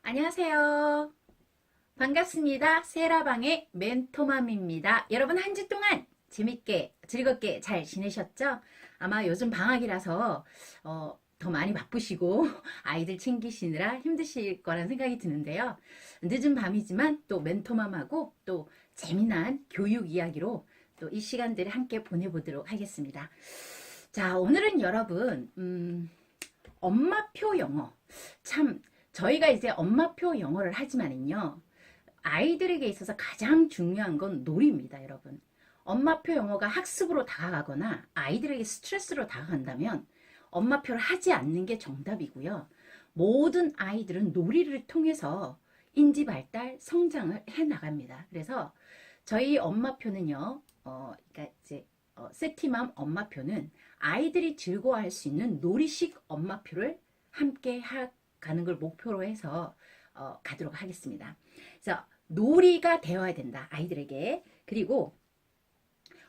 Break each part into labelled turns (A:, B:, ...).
A: 안녕하세요. 반갑습니다. 세라방의 멘토맘입니다. 여러분 한 주 동안 재밌게 즐겁게 잘 지내셨죠? 아마 요즘 방학이라서 더 많이 바쁘시고 아이들 챙기시느라 힘드실 거란 생각이 드는데요. 늦은 밤이지만 또 멘토맘하고 또 재미난 교육 이야기로 또 이 시간들을 함께 보내보도록 하겠습니다. 자, 오늘은 여러분 엄마표 영어. 참, 저희가 이제 엄마표 영어를 하지만은요, 아이들에게 있어서 가장 중요한 건 놀이입니다, 여러분. 엄마표 영어가 학습으로 다가가거나 아이들에게 스트레스로 다가간다면 엄마표를 하지 않는 게 정답이고요. 모든 아이들은 놀이를 통해서 인지 발달, 성장을 해 나갑니다. 그래서 저희 엄마표는요, 그러니까 이제 세티맘 엄마표는 아이들이 즐거워할 수 있는 놀이식 엄마표를 함께 가는 걸 목표로 해서 가도록 하겠습니다. 그래서 놀이가 되어야 된다, 아이들에게. 그리고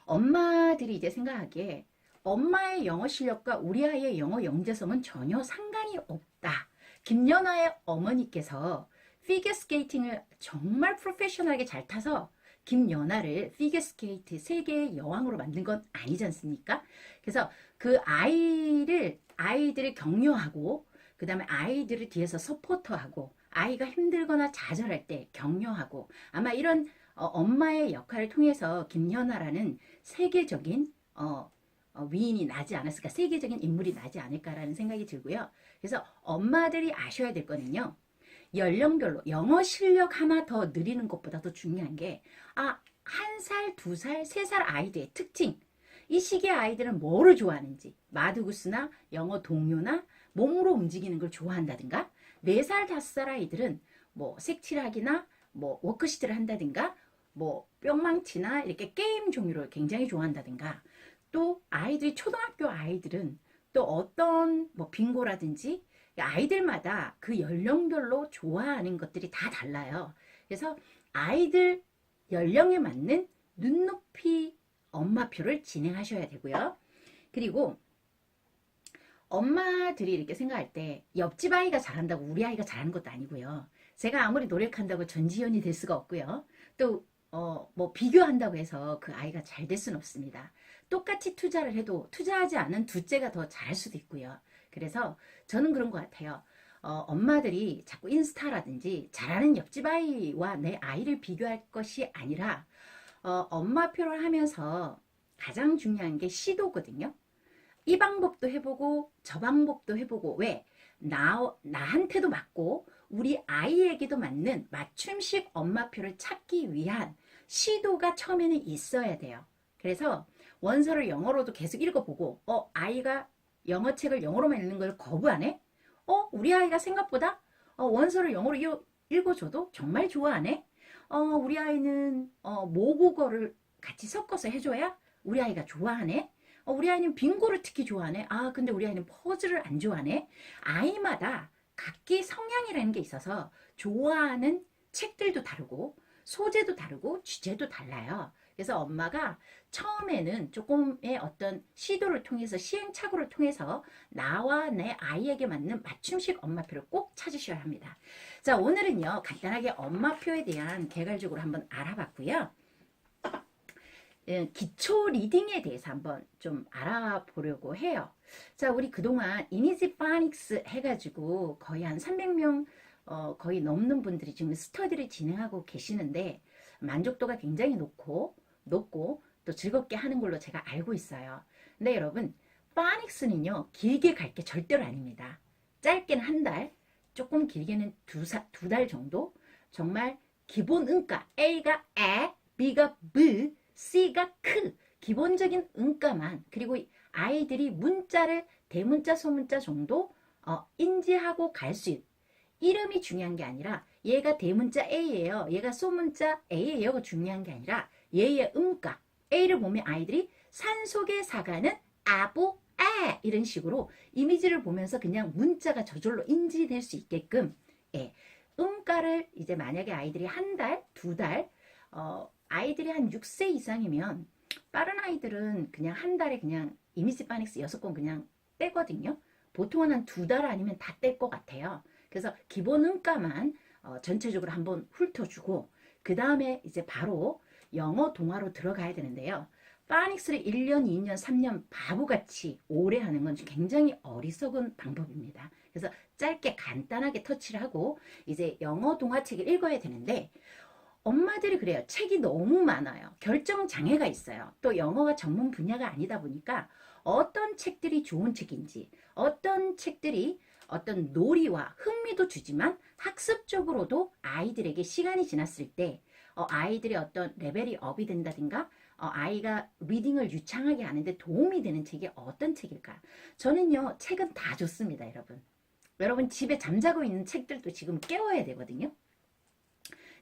A: 엄마들이 이제 생각하기에 엄마의 영어 실력과 우리 아이의 영어 영재성은 전혀 상관이 없다. 김연아의 어머니께서 피겨 스케이팅을 정말 프로페셔널하게 잘 타서 김연아를 피겨 스케이트 세계의 여왕으로 만든 건 아니지 않습니까? 그래서 그 아이들을 격려하고, 그 다음에 아이들을 뒤에서 서포터하고, 아이가 힘들거나 좌절할 때 격려하고, 아마 이런 엄마의 역할을 통해서 김연아라는 세계적인 위인이 나지 않았을까, 세계적인 인물이 나지 않을까라는 생각이 들고요. 그래서 엄마들이 아셔야 될 거는요, 연령별로 영어 실력 하나 더 늘리는 것보다 더 중요한 게, 한 살, 두 살, 세 살 아이들의 특징. 이 시기의 아이들은 뭐를 좋아하는지, 마두구스나 영어 동요나 몸으로 움직이는 걸 좋아한다든가, 네 살, 다섯 살 아이들은 뭐 색칠하기나 뭐 워크시트를 한다든가, 뭐 뿅망치나 이렇게 게임 종류를 굉장히 좋아한다든가, 또 아이들이 초등학교 아이들은 또 어떤 뭐 빙고라든지, 아이들마다 그 연령별로 좋아하는 것들이 다 달라요. 그래서 아이들 연령에 맞는 눈높이 엄마표를 진행하셔야 되고요. 그리고 엄마들이 이렇게 생각할 때 옆집 아이가 잘한다고 우리 아이가 잘하는 것도 아니고요. 제가 아무리 노력한다고 전지현이 될 수가 없고요. 또 뭐 비교한다고 해서 그 아이가 잘 될 수는 없습니다. 똑같이 투자를 해도 투자하지 않은 둘째가 더 잘할 수도 있고요. 그래서 저는 그런 것 같아요. 엄마들이 자꾸 인스타라든지 잘하는 옆집 아이와 내 아이를 비교할 것이 아니라 엄마표를 하면서 가장 중요한 게 시도거든요. 이 방법도 해보고 저 방법도 해보고, 왜? 나한테도 맞고 우리 아이에게도 맞는 맞춤식 엄마표를 찾기 위한 시도가 처음에는 있어야 돼요. 그래서 원서를 영어로도 계속 읽어보고, 아이가 영어책을 영어로만 읽는 걸 거부하네? 우리 아이가 생각보다 원서를 영어로 읽어줘도 정말 좋아하네? 우리 아이는 모국어를 같이 섞어서 해줘야 우리 아이가 좋아하네? 우리 아이는 빙고를 특히 좋아하네? 근데 우리 아이는 퍼즐을 안 좋아하네? 아이마다 각기 성향이라는 게 있어서 좋아하는 책들도 다르고 소재도 다르고 주제도 달라요. 그래서 엄마가 처음에는 조금의 어떤 시도를 통해서 시행착오를 통해서 나와 내 아이에게 맞는 맞춤식 엄마표를 꼭 찾으셔야 합니다. 자, 오늘은요 간단하게 엄마표에 대한 개괄적으로 한번 알아봤고요. 기초 리딩에 대해서 한번 좀 알아보려고 해요. 자, 우리 그동안 이미지 파닉스 해가지고 거의 한 300명 거의 넘는 분들이 지금 스터디를 진행하고 계시는데 만족도가 굉장히 높고 또 즐겁게 하는 걸로 제가 알고 있어요. 근데 여러분, 파닉스는요 길게 갈 게 절대로 아닙니다. 짧게는 한 달, 조금 길게는 두 달 정도, 정말 기본 음가 A가 에, B가 브, C가 크, 기본적인 음가만, 그리고 아이들이 문자를 대문자 소문자 정도 인지하고 갈 수 있는, 이름이 중요한 게 아니라 얘가 대문자 A예요, 얘가 소문자 A예요가 중요한 게 아니라 얘의 음가, A를 보면 아이들이 산속에 사가는 아보 아 이런 식으로 이미지를 보면서 그냥 문자가 저절로 인지될 수 있게끔, 음가를 이제 만약에 아이들이 한 달, 두 달, 아이들이 한 6세 이상이면, 빠른 아이들은 그냥 한 달에 그냥 이미지 파닉스 6권 그냥 떼거든요. 보통은 한 두 달 아니면 다 뗄 것 같아요. 그래서 기본 원가만 전체적으로 한번 훑어주고 그 다음에 이제 바로 영어 동화로 들어가야 되는데요. 파닉스를 1년, 2년, 3년 바보같이 오래 하는 건 굉장히 어리석은 방법입니다. 그래서 짧게 간단하게 터치를 하고 이제 영어 동화책을 읽어야 되는데 엄마들이 그래요. 책이 너무 많아요. 결정 장애가 있어요. 또 영어가 전문 분야가 아니다 보니까 어떤 책들이 좋은 책인지, 어떤 책들이 어떤 놀이와 흥미도 주지만 학습적으로도 아이들에게 시간이 지났을 때 아이들의 어떤 레벨이 업이 된다든가 아이가 리딩을 유창하게 하는데 도움이 되는 책이 어떤 책일까? 저는요, 책은 다 좋습니다, 여러분. 여러분 집에 잠자고 있는 책들도 지금 깨워야 되거든요.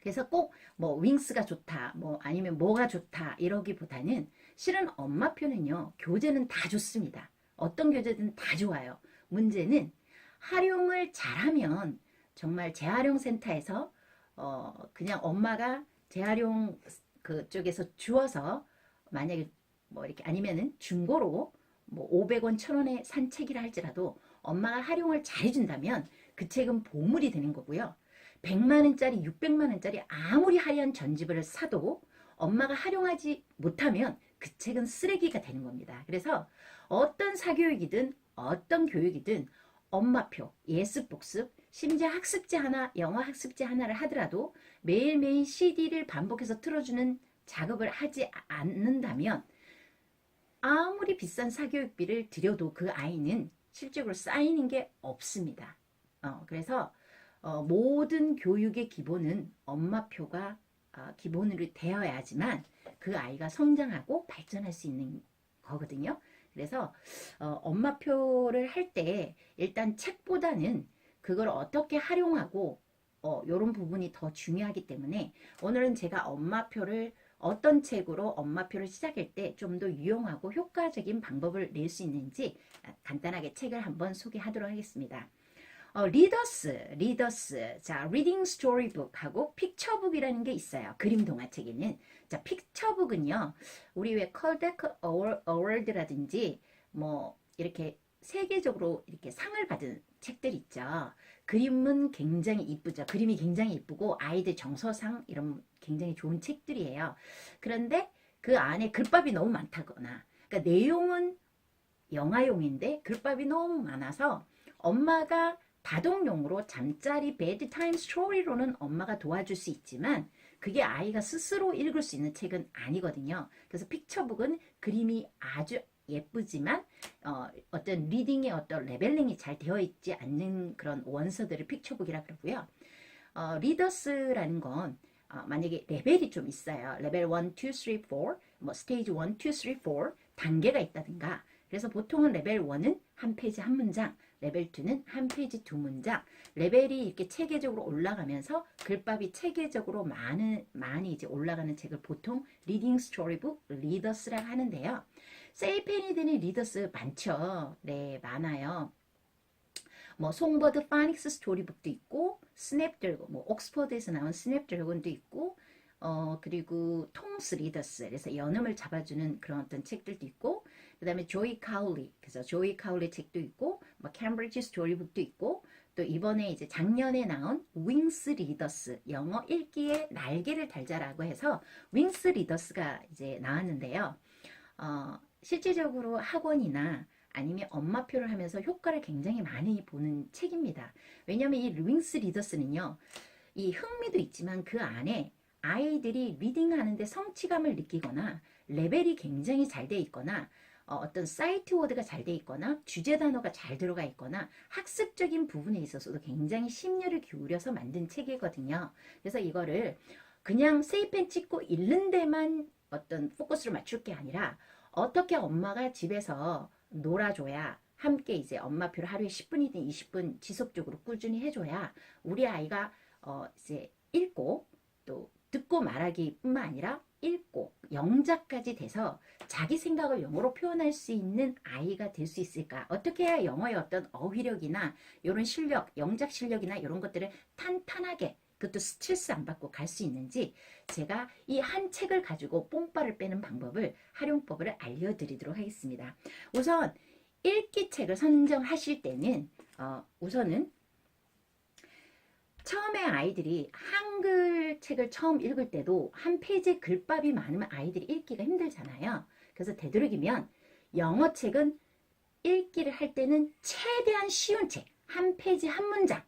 A: 그래서 꼭 뭐 윙스가 좋다, 뭐 아니면 뭐가 좋다 이러기보다는 실은 엄마표는요, 교재는 다 좋습니다. 어떤 교재든 다 좋아요. 문제는 활용을 잘하면 정말 재활용 센터에서 그냥 엄마가 재활용 그쪽에서 주어서 만약에 뭐 이렇게 아니면은 중고로 뭐 500원, 1000원에 산 책이라 할지라도 엄마가 활용을 잘 해준다면 그 책은 보물이 되는 거고요. 100만원짜리, 600만원짜리 아무리 하얀 전집을 사도 엄마가 활용하지 못하면 그 책은 쓰레기가 되는 겁니다. 그래서 어떤 사교육이든 어떤 교육이든 엄마표, 예습복습, 심지어 학습지 하나, 영어 학습지 하나를 하더라도 매일매일 CD를 반복해서 틀어주는 작업을 하지 않는다면 아무리 비싼 사교육비를 들여도 그 아이는 실적으로 쌓이는 게 없습니다. 그래서 모든 교육의 기본은 엄마표가 기본으로 되어야지만 그 아이가 성장하고 발전할 수 있는 거거든요. 그래서 엄마표를 할 때 일단 책보다는 그걸 어떻게 활용하고 이런 부분이 더 중요하기 때문에 오늘은 제가 엄마표를 어떤 책으로 엄마표를 시작할 때 좀 더 유용하고 효과적인 방법을 낼 수 있는지 간단하게 책을 한번 소개하도록 하겠습니다. 리더스. 자, 리딩 스토리북하고 픽처북이라는 게 있어요. 그림 동화책에는. 자, 픽처북은요, 우리 왜 컬데크 어워드라든지, 뭐, 이렇게 세계적으로 이렇게 상을 받은 책들 있죠. 그림은 굉장히 이쁘죠. 그림이 굉장히 이쁘고, 아이들 정서상 이런 굉장히 좋은 책들이에요. 그런데 그 안에 글밥이 너무 많다거나, 그러니까 내용은 영화용인데 글밥이 너무 많아서 엄마가 다동용으로 잠자리 베드타임 스토리로는 엄마가 도와줄 수 있지만 그게 아이가 스스로 읽을 수 있는 책은 아니거든요. 그래서 픽처북은 그림이 아주 예쁘지만 어떤 리딩의 어떤 레벨링이 잘 되어 있지 않는 그런 원서들을 픽처북이라 그러고요. 리더스라는 건 만약에 레벨이 좀 있어요. 레벨 1, 2, 3, 4, 뭐 스테이지 1, 2, 3, 4 단계가 있다든가. 그래서 보통은 레벨 1은 한 페이지 한 문장, 레벨 2는 한 페이지 두 문장, 레벨이 이렇게 체계적으로 올라가면서 글밥이 체계적으로 많이 이제 올라가는 책을 보통 리딩 스토리북 리더스라고 하는데요. 세이펜이드니 리더스 많죠. 네, 많아요. 뭐 송버드 파닉스 스토리북도 있고 스냅드래곤, 뭐 옥스퍼드에서 나온 스냅드래곤도 있고 그리고 톰스 리더스, 그래서 연음을 잡아주는 그런 어떤 책들도 있고, 그 다음에 조이 카울리, 그래서 조이 카울리 책도 있고, 뭐 캠브리지 스토리북도 있고, 또 이번에 이제 작년에 나온 윙스 리더스, 영어 읽기에 날개를 달자라고 해서 윙스 리더스가 이제 나왔는데요. 실질적으로 학원이나 아니면 엄마표를 하면서 효과를 굉장히 많이 보는 책입니다. 왜냐하면 이 윙스 리더스는요, 이 흥미도 있지만 그 안에 아이들이 리딩하는데 성취감을 느끼거나 레벨이 굉장히 잘 돼 있거나 어떤 사이트 워드가 잘 돼 있거나 주제 단어가 잘 들어가 있거나 학습적인 부분에 있어서도 굉장히 심려를 기울여서 만든 책이거든요. 그래서 이거를 그냥 세이펜 찍고 읽는 데만 어떤 포커스를 맞출 게 아니라 어떻게 엄마가 집에서 놀아줘야 함께 이제 엄마표를 하루에 10분이든 20분 지속적으로 꾸준히 해줘야 우리 아이가 이제 읽고 또 듣고 말하기 뿐만 아니라 읽고 영작까지 돼서 자기 생각을 영어로 표현할 수 있는 아이가 될 수 있을까? 어떻게 해야 영어의 어떤 어휘력이나 이런 실력, 영작 실력이나 이런 것들을 탄탄하게 그것도 스트레스 안 받고 갈 수 있는지 제가 이 한 책을 가지고 뽕빠를 빼는 방법을, 활용법을 알려드리도록 하겠습니다. 우선 읽기 책을 선정하실 때는 우선은 처음에 아이들이 한글 책을 처음 읽을 때도 한 페이지에 글밥이 많으면 아이들이 읽기가 힘들잖아요. 그래서 되도록이면 영어 책은 읽기를 할 때는 최대한 쉬운 책, 한 페이지 한 문장,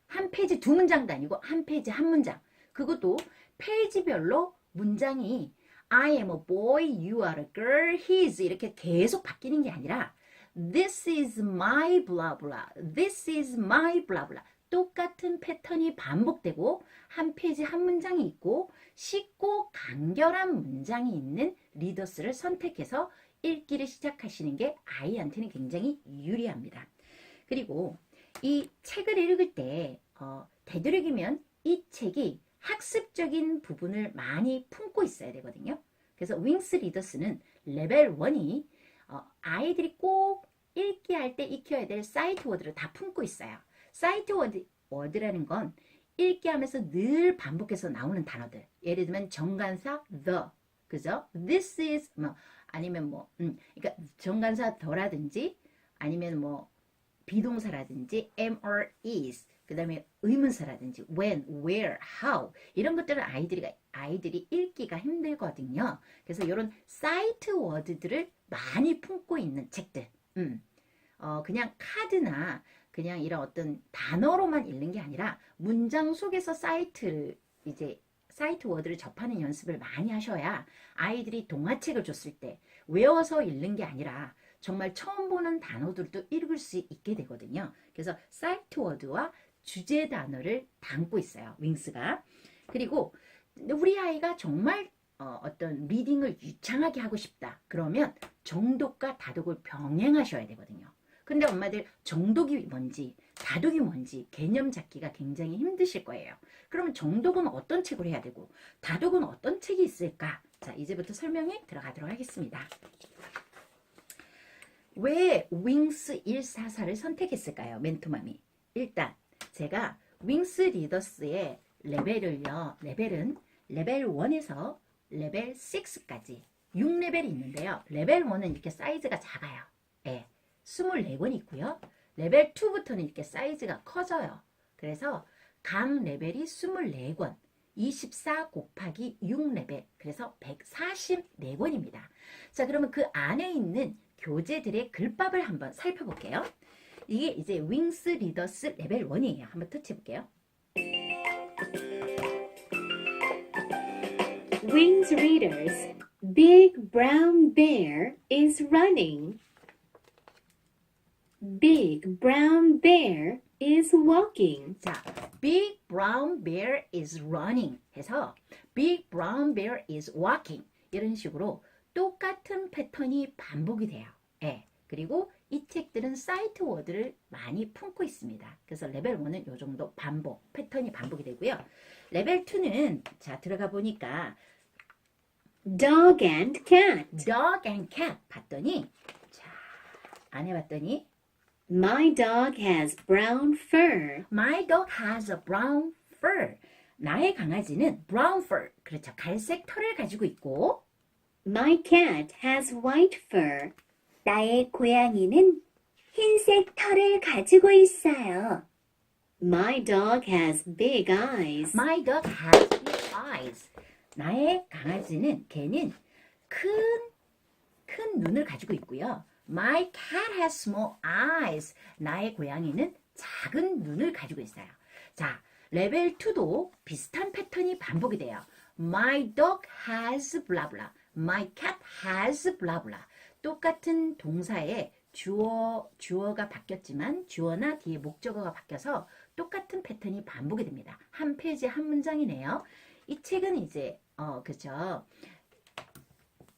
A: 한 페이지 두 문장도 아니고 한 페이지 한 문장. 그것도 페이지별로 문장이 I am a boy, you are a girl, he is 이렇게 계속 바뀌는 게 아니라 This is my blah blah, this is my blah blah. 똑같은 패턴이 반복되고 한 페이지 한 문장이 있고 쉽고 간결한 문장이 있는 리더스를 선택해서 읽기를 시작하시는 게 아이한테는 굉장히 유리합니다. 그리고 이 책을 읽을 때 되도록이면 이 책이 학습적인 부분을 많이 품고 있어야 되거든요. 그래서 윙스 리더스는 레벨 1이 아이들이 꼭 읽기 할 때 익혀야 될 사이트 워드를 다 품고 있어요. 사이트 워드라는 건 읽기 하면서 늘 반복해서 나오는 단어들. 예를 들면 정관사 the, 그죠? This is 뭐 아니면 뭐 그러니까 정관사 더라든지 아니면 뭐 비동사라든지 am or is, 그 다음에 의문사라든지 when, where, how 이런 것들은 아이들이 읽기가 힘들거든요. 그래서 이런 사이트 워드들을 많이 품고 있는 책들, 그냥 카드나 그냥 이런 어떤 단어로만 읽는 게 아니라 문장 속에서 사이트 워드를 접하는 연습을 많이 하셔야 아이들이 동화책을 줬을 때 외워서 읽는 게 아니라 정말 처음 보는 단어들도 읽을 수 있게 되거든요. 그래서 사이트 워드와 주제 단어를 담고 있어요. 윙스가. 그리고 우리 아이가 정말 어떤 리딩을 유창하게 하고 싶다. 그러면 정독과 다독을 병행하셔야 되거든요. 근데 엄마들 정독이 뭔지 다독이 뭔지 개념 잡기가 굉장히 힘드실 거예요. 그러면 정독은 어떤 책을 해야 되고 다독은 어떤 책이 있을까? 자, 이제부터 설명에 들어가도록 하겠습니다. 왜 윙스 144를 선택했을까요? 멘토맘이. 일단 제가 윙스 리더스의 레벨은 레벨 1에서 레벨 6까지 6레벨이 있는데요. 레벨 1은 이렇게 사이즈가 작아요. 예, 24권 있고요. 레벨 2부터는 이렇게 사이즈가 커져요. 그래서 각 레벨이 24권, 24 곱하기 6레벨, 그래서 144권입니다. 자, 그러면 그 안에 있는 교재들의 글밥을 한번 살펴볼게요. 이게 이제 윙스 리더스 레벨 1이에요. 한번 터치해볼게요.
B: Wings readers, Big Brown Bear is running. Big Brown Bear is walking.
A: 자, Big Brown Bear is running 해서 Big Brown Bear is walking 이런 식으로 똑같은 패턴이 반복이 돼요. 예. 그리고 이 책들은 사이트 워드를 많이 품고 있습니다. 그래서 레벨 1은 이 정도 패턴이 반복이 되고요. 레벨 2는 자, 들어가 보니까
B: Dog and cat.
A: Dog and cat 봤더니 자, 안 해봤더니
B: My dog has brown fur.
A: My dog has a brown fur. 나의 강아지는 brown fur. 그렇죠. 갈색 털을 가지고 있고
B: My cat has white fur.
C: 나의 고양이는 흰색 털을 가지고 있어요.
B: My dog has big eyes.
A: My dog has big eyes. 나의 강아지는 걔는 큰 눈을 가지고 있고요. My cat has small eyes. 나의 고양이는 작은 눈을 가지고 있어요. 자, 레벨 2도 비슷한 패턴이 반복이 돼요. My dog has blah blah. My cat has blah blah. 똑같은 동사에 주어가 바뀌었지만 주어나 뒤에 목적어가 바뀌어서 똑같은 패턴이 반복이 됩니다. 한 페이지에 한 문장이네요. 이 책은 이제 그죠.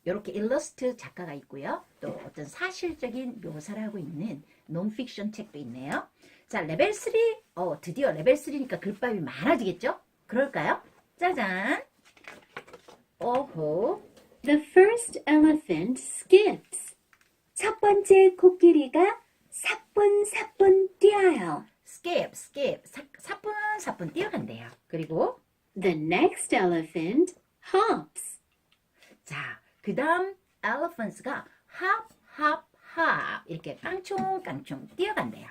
A: 이렇게 일러스트 작가가 있고요. 또 어떤 사실적인 묘사를 하고 있는 논픽션 책도 있네요. 자, 레벨 3. 드디어 레벨 3니까 글밥이 많아지겠죠? 그럴까요? 짜잔. 오호.
B: The first elephant skips.
C: 첫 번째 코끼리가 사뿐사뿐 뛰어요.
A: skip. 사뿐사뿐 뛰어간대요. 그리고
B: The next elephant hops.
A: 자, 그 다음 elephants가 hop 이렇게 깡총깡총 뛰어간대요.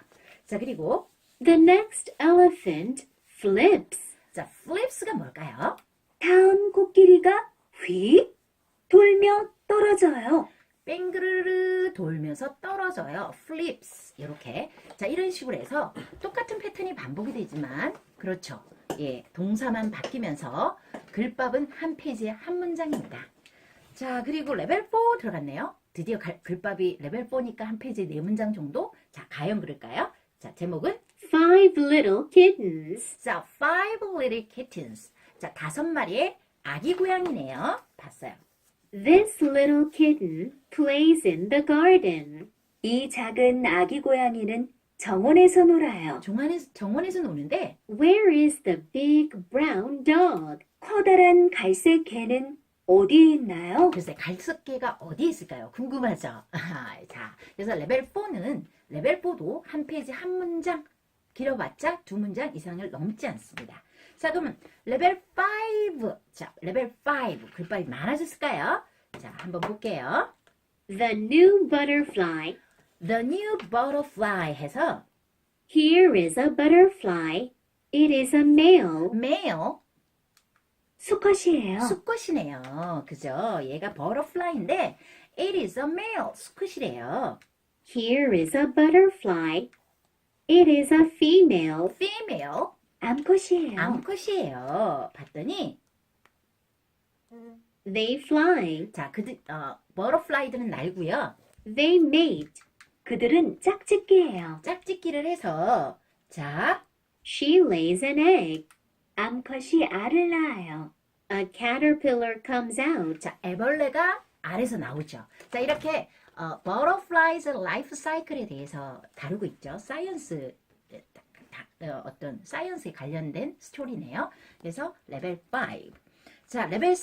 A: 자, 그리고
B: The next elephant flips.
A: 자, flips가 뭘까요?
C: 다음 코끼리가 휙 돌며 떨어져요.
A: 뺑그르르 돌면서 떨어져요. flips. 이렇게. 자, 이런 식으로 해서 똑같은 패턴이 반복이 되지만, 그렇죠. 예, 동사만 바뀌면서 글밥은 한 페이지에 한 문장입니다. 자, 그리고 레벨 4 들어갔네요. 드디어 글밥이 레벨 4니까 한 페이지에 네 문장 정도. 자, 과연 그럴까요? 자, 제목은
B: Five little kittens.
A: 자, five little kittens. 자, 5마리의 아기 고양이네요. 봤어요.
B: This little kitten plays in the garden.
C: 이 작은 아기 고양이는 정원에서 놀아요.
A: 정원에서 노는데
B: Where is the big brown dog?
C: 커다란 갈색 개는 어디에 있나요?
A: 글쎄 갈색개가 어디에 있을까요? 궁금하죠? 자, 그래서 레벨 4도 한 페이지 한 문장 길어봤자 두 문장 이상을 넘지 않습니다. 자, 그러면 레벨 5. 자, 레벨 5 글밥이 많아졌을까요? 자, 한번 볼게요.
B: The new butterfly.
A: The new butterfly 해서
B: Here is a butterfly. It is a male.
A: male
C: 수컷이에요.
A: 수컷이네요. 그죠? 얘가 butterfly인데 it is a male 수컷이래요.
B: Here is a butterfly. It is a female.
A: female
C: 암컷이에요.
A: 암컷이에요. 봤더니
B: They fly.
A: 자, butterfly들은 날고요.
B: They mate.
C: 그들은 짝짓기예요.
A: 짝짓기를 해서 자,
B: She lays an egg.
C: 암컷이 알을 낳아요.
B: A caterpillar comes out.
A: 자, 애벌레가 알에서 나오죠. 자, 이렇게 butterfly's life cycle에 대해서 다루고 있죠. 사이언스 어떤 사이언스에 관련된 스토리네요. 그래서 레벨 5. 자, 레벨 6.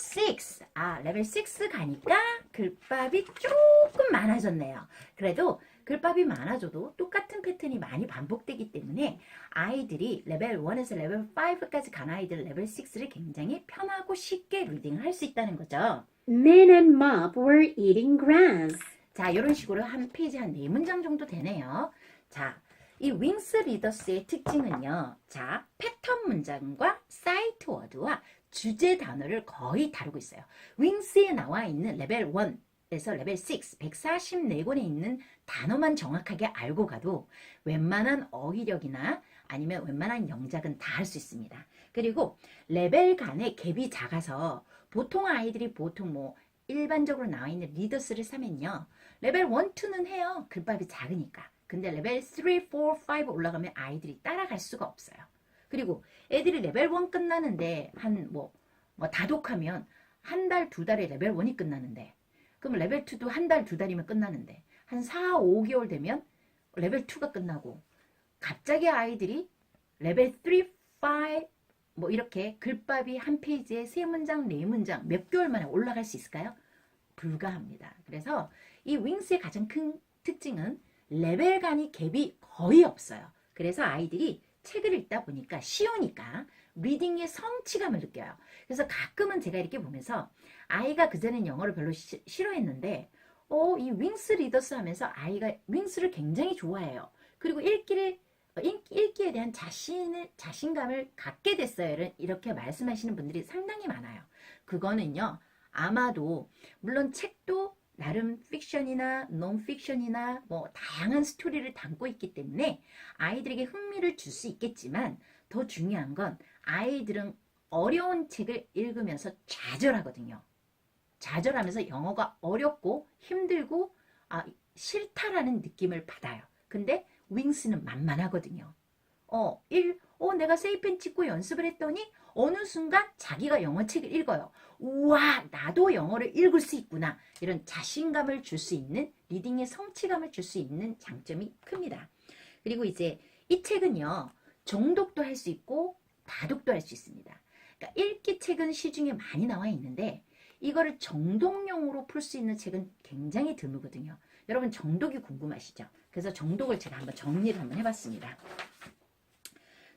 A: 레벨 6 가니까 글밥이 조금 많아졌네요. 그래도 글밥이 많아져도 똑같은 패턴이 많이 반복되기 때문에 아이들이 레벨 1에서 레벨 5까지 간 아이들 레벨 6를 굉장히 편하고 쉽게 리딩을 할 수 있다는 거죠.
B: Min and Mop were eating grass.
A: 자, 이런 식으로 한 페이지 한 4문장 정도 되네요. 자, 이 윙스 리더스의 특징은요. 자, 패턴 문장과 사이트 워드와 주제 단어를 거의 다루고 있어요. 윙스에 나와 있는 레벨 1에서 레벨 6, 144권에 있는 단어만 정확하게 알고 가도 웬만한 어휘력이나 아니면 웬만한 영작은 다 할 수 있습니다. 그리고 레벨 간의 갭이 작아서 보통 아이들이 보통 뭐 일반적으로 나와 있는 리더스를 사면요. 레벨 1, 2는 해요. 글밥이 작으니까. 근데 레벨 3, 4, 5 올라가면 아이들이 따라갈 수가 없어요. 그리고 애들이 레벨 1 끝나는데 한 다독하면 한 달, 두 달에 레벨 1이 끝나는데 그럼 레벨 2도 한 달, 두 달이면 끝나는데 한 4, 5개월 되면 레벨 2가 끝나고 갑자기 아이들이 레벨 3, 5 이렇게 글밥이 한 페이지에 3문장, 4문장 몇 개월 만에 올라갈 수 있을까요? 불가합니다. 그래서 이 윙스의 가장 큰 특징은 레벨 간의 갭이 거의 없어요. 그래서 아이들이 책을 읽다 보니까 쉬우니까 리딩의 성취감을 느껴요. 그래서 가끔은 제가 이렇게 보면서 아이가 그전엔 영어를 별로 싫어했는데 이 윙스 리더스 하면서 아이가 윙스를 굉장히 좋아해요. 그리고 읽기에 대한 자신감을 갖게 됐어요. 이렇게 말씀하시는 분들이 상당히 많아요. 그거는요. 아마도 물론 책도 나름 픽션이나 논픽션이나 뭐 다양한 스토리를 담고 있기 때문에 아이들에게 흥미를 줄 수 있겠지만 더 중요한 건 아이들은 어려운 책을 읽으면서 좌절하거든요. 좌절하면서 영어가 어렵고 힘들고 싫다라는 느낌을 받아요. 근데 윙스는 만만하거든요. 내가 세이펜 찍고 연습을 했더니 어느 순간 자기가 영어책을 읽어요. 우와, 나도 영어를 읽을 수 있구나. 이런 자신감을 줄 수 있는, 리딩의 성취감을 줄 수 있는 장점이 큽니다. 그리고 이제 이 책은요, 정독도 할 수 있고 다독도 할 수 있습니다. 그러니까 읽기 책은 시중에 많이 나와 있는데 이거를 정독용으로 풀 수 있는 책은 굉장히 드물거든요. 여러분 정독이 궁금하시죠? 그래서 정독을 제가 한번 정리를 한번 해봤습니다.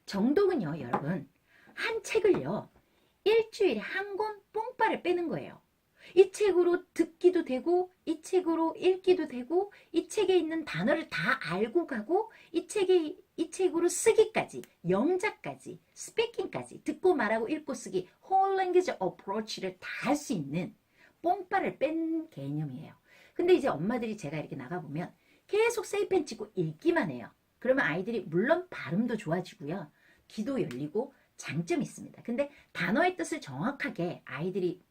A: 정독은요, 여러분 한 책을요 일주일에 한 권 뽕빠를 빼는 거예요. 이 책으로 듣기도 되고 이 책으로 읽기도 되고 이 책에 있는 단어를 다 알고 가고 이 책에 이 책으로 쓰기까지, 영작까지, 스피킹까지, 듣고 말하고 읽고 쓰기, whole language approach를 다 할 수 있는 뽕빠를 뺀 개념이에요. 근데 이제 엄마들이 제가 이렇게 나가보면 계속 세이펜 찍고 읽기만 해요. 그러면 아이들이 물론 발음도 좋아지고요. 귀도 열리고 장점이 있습니다. 근데 단어의 뜻을 정확하게 아이들이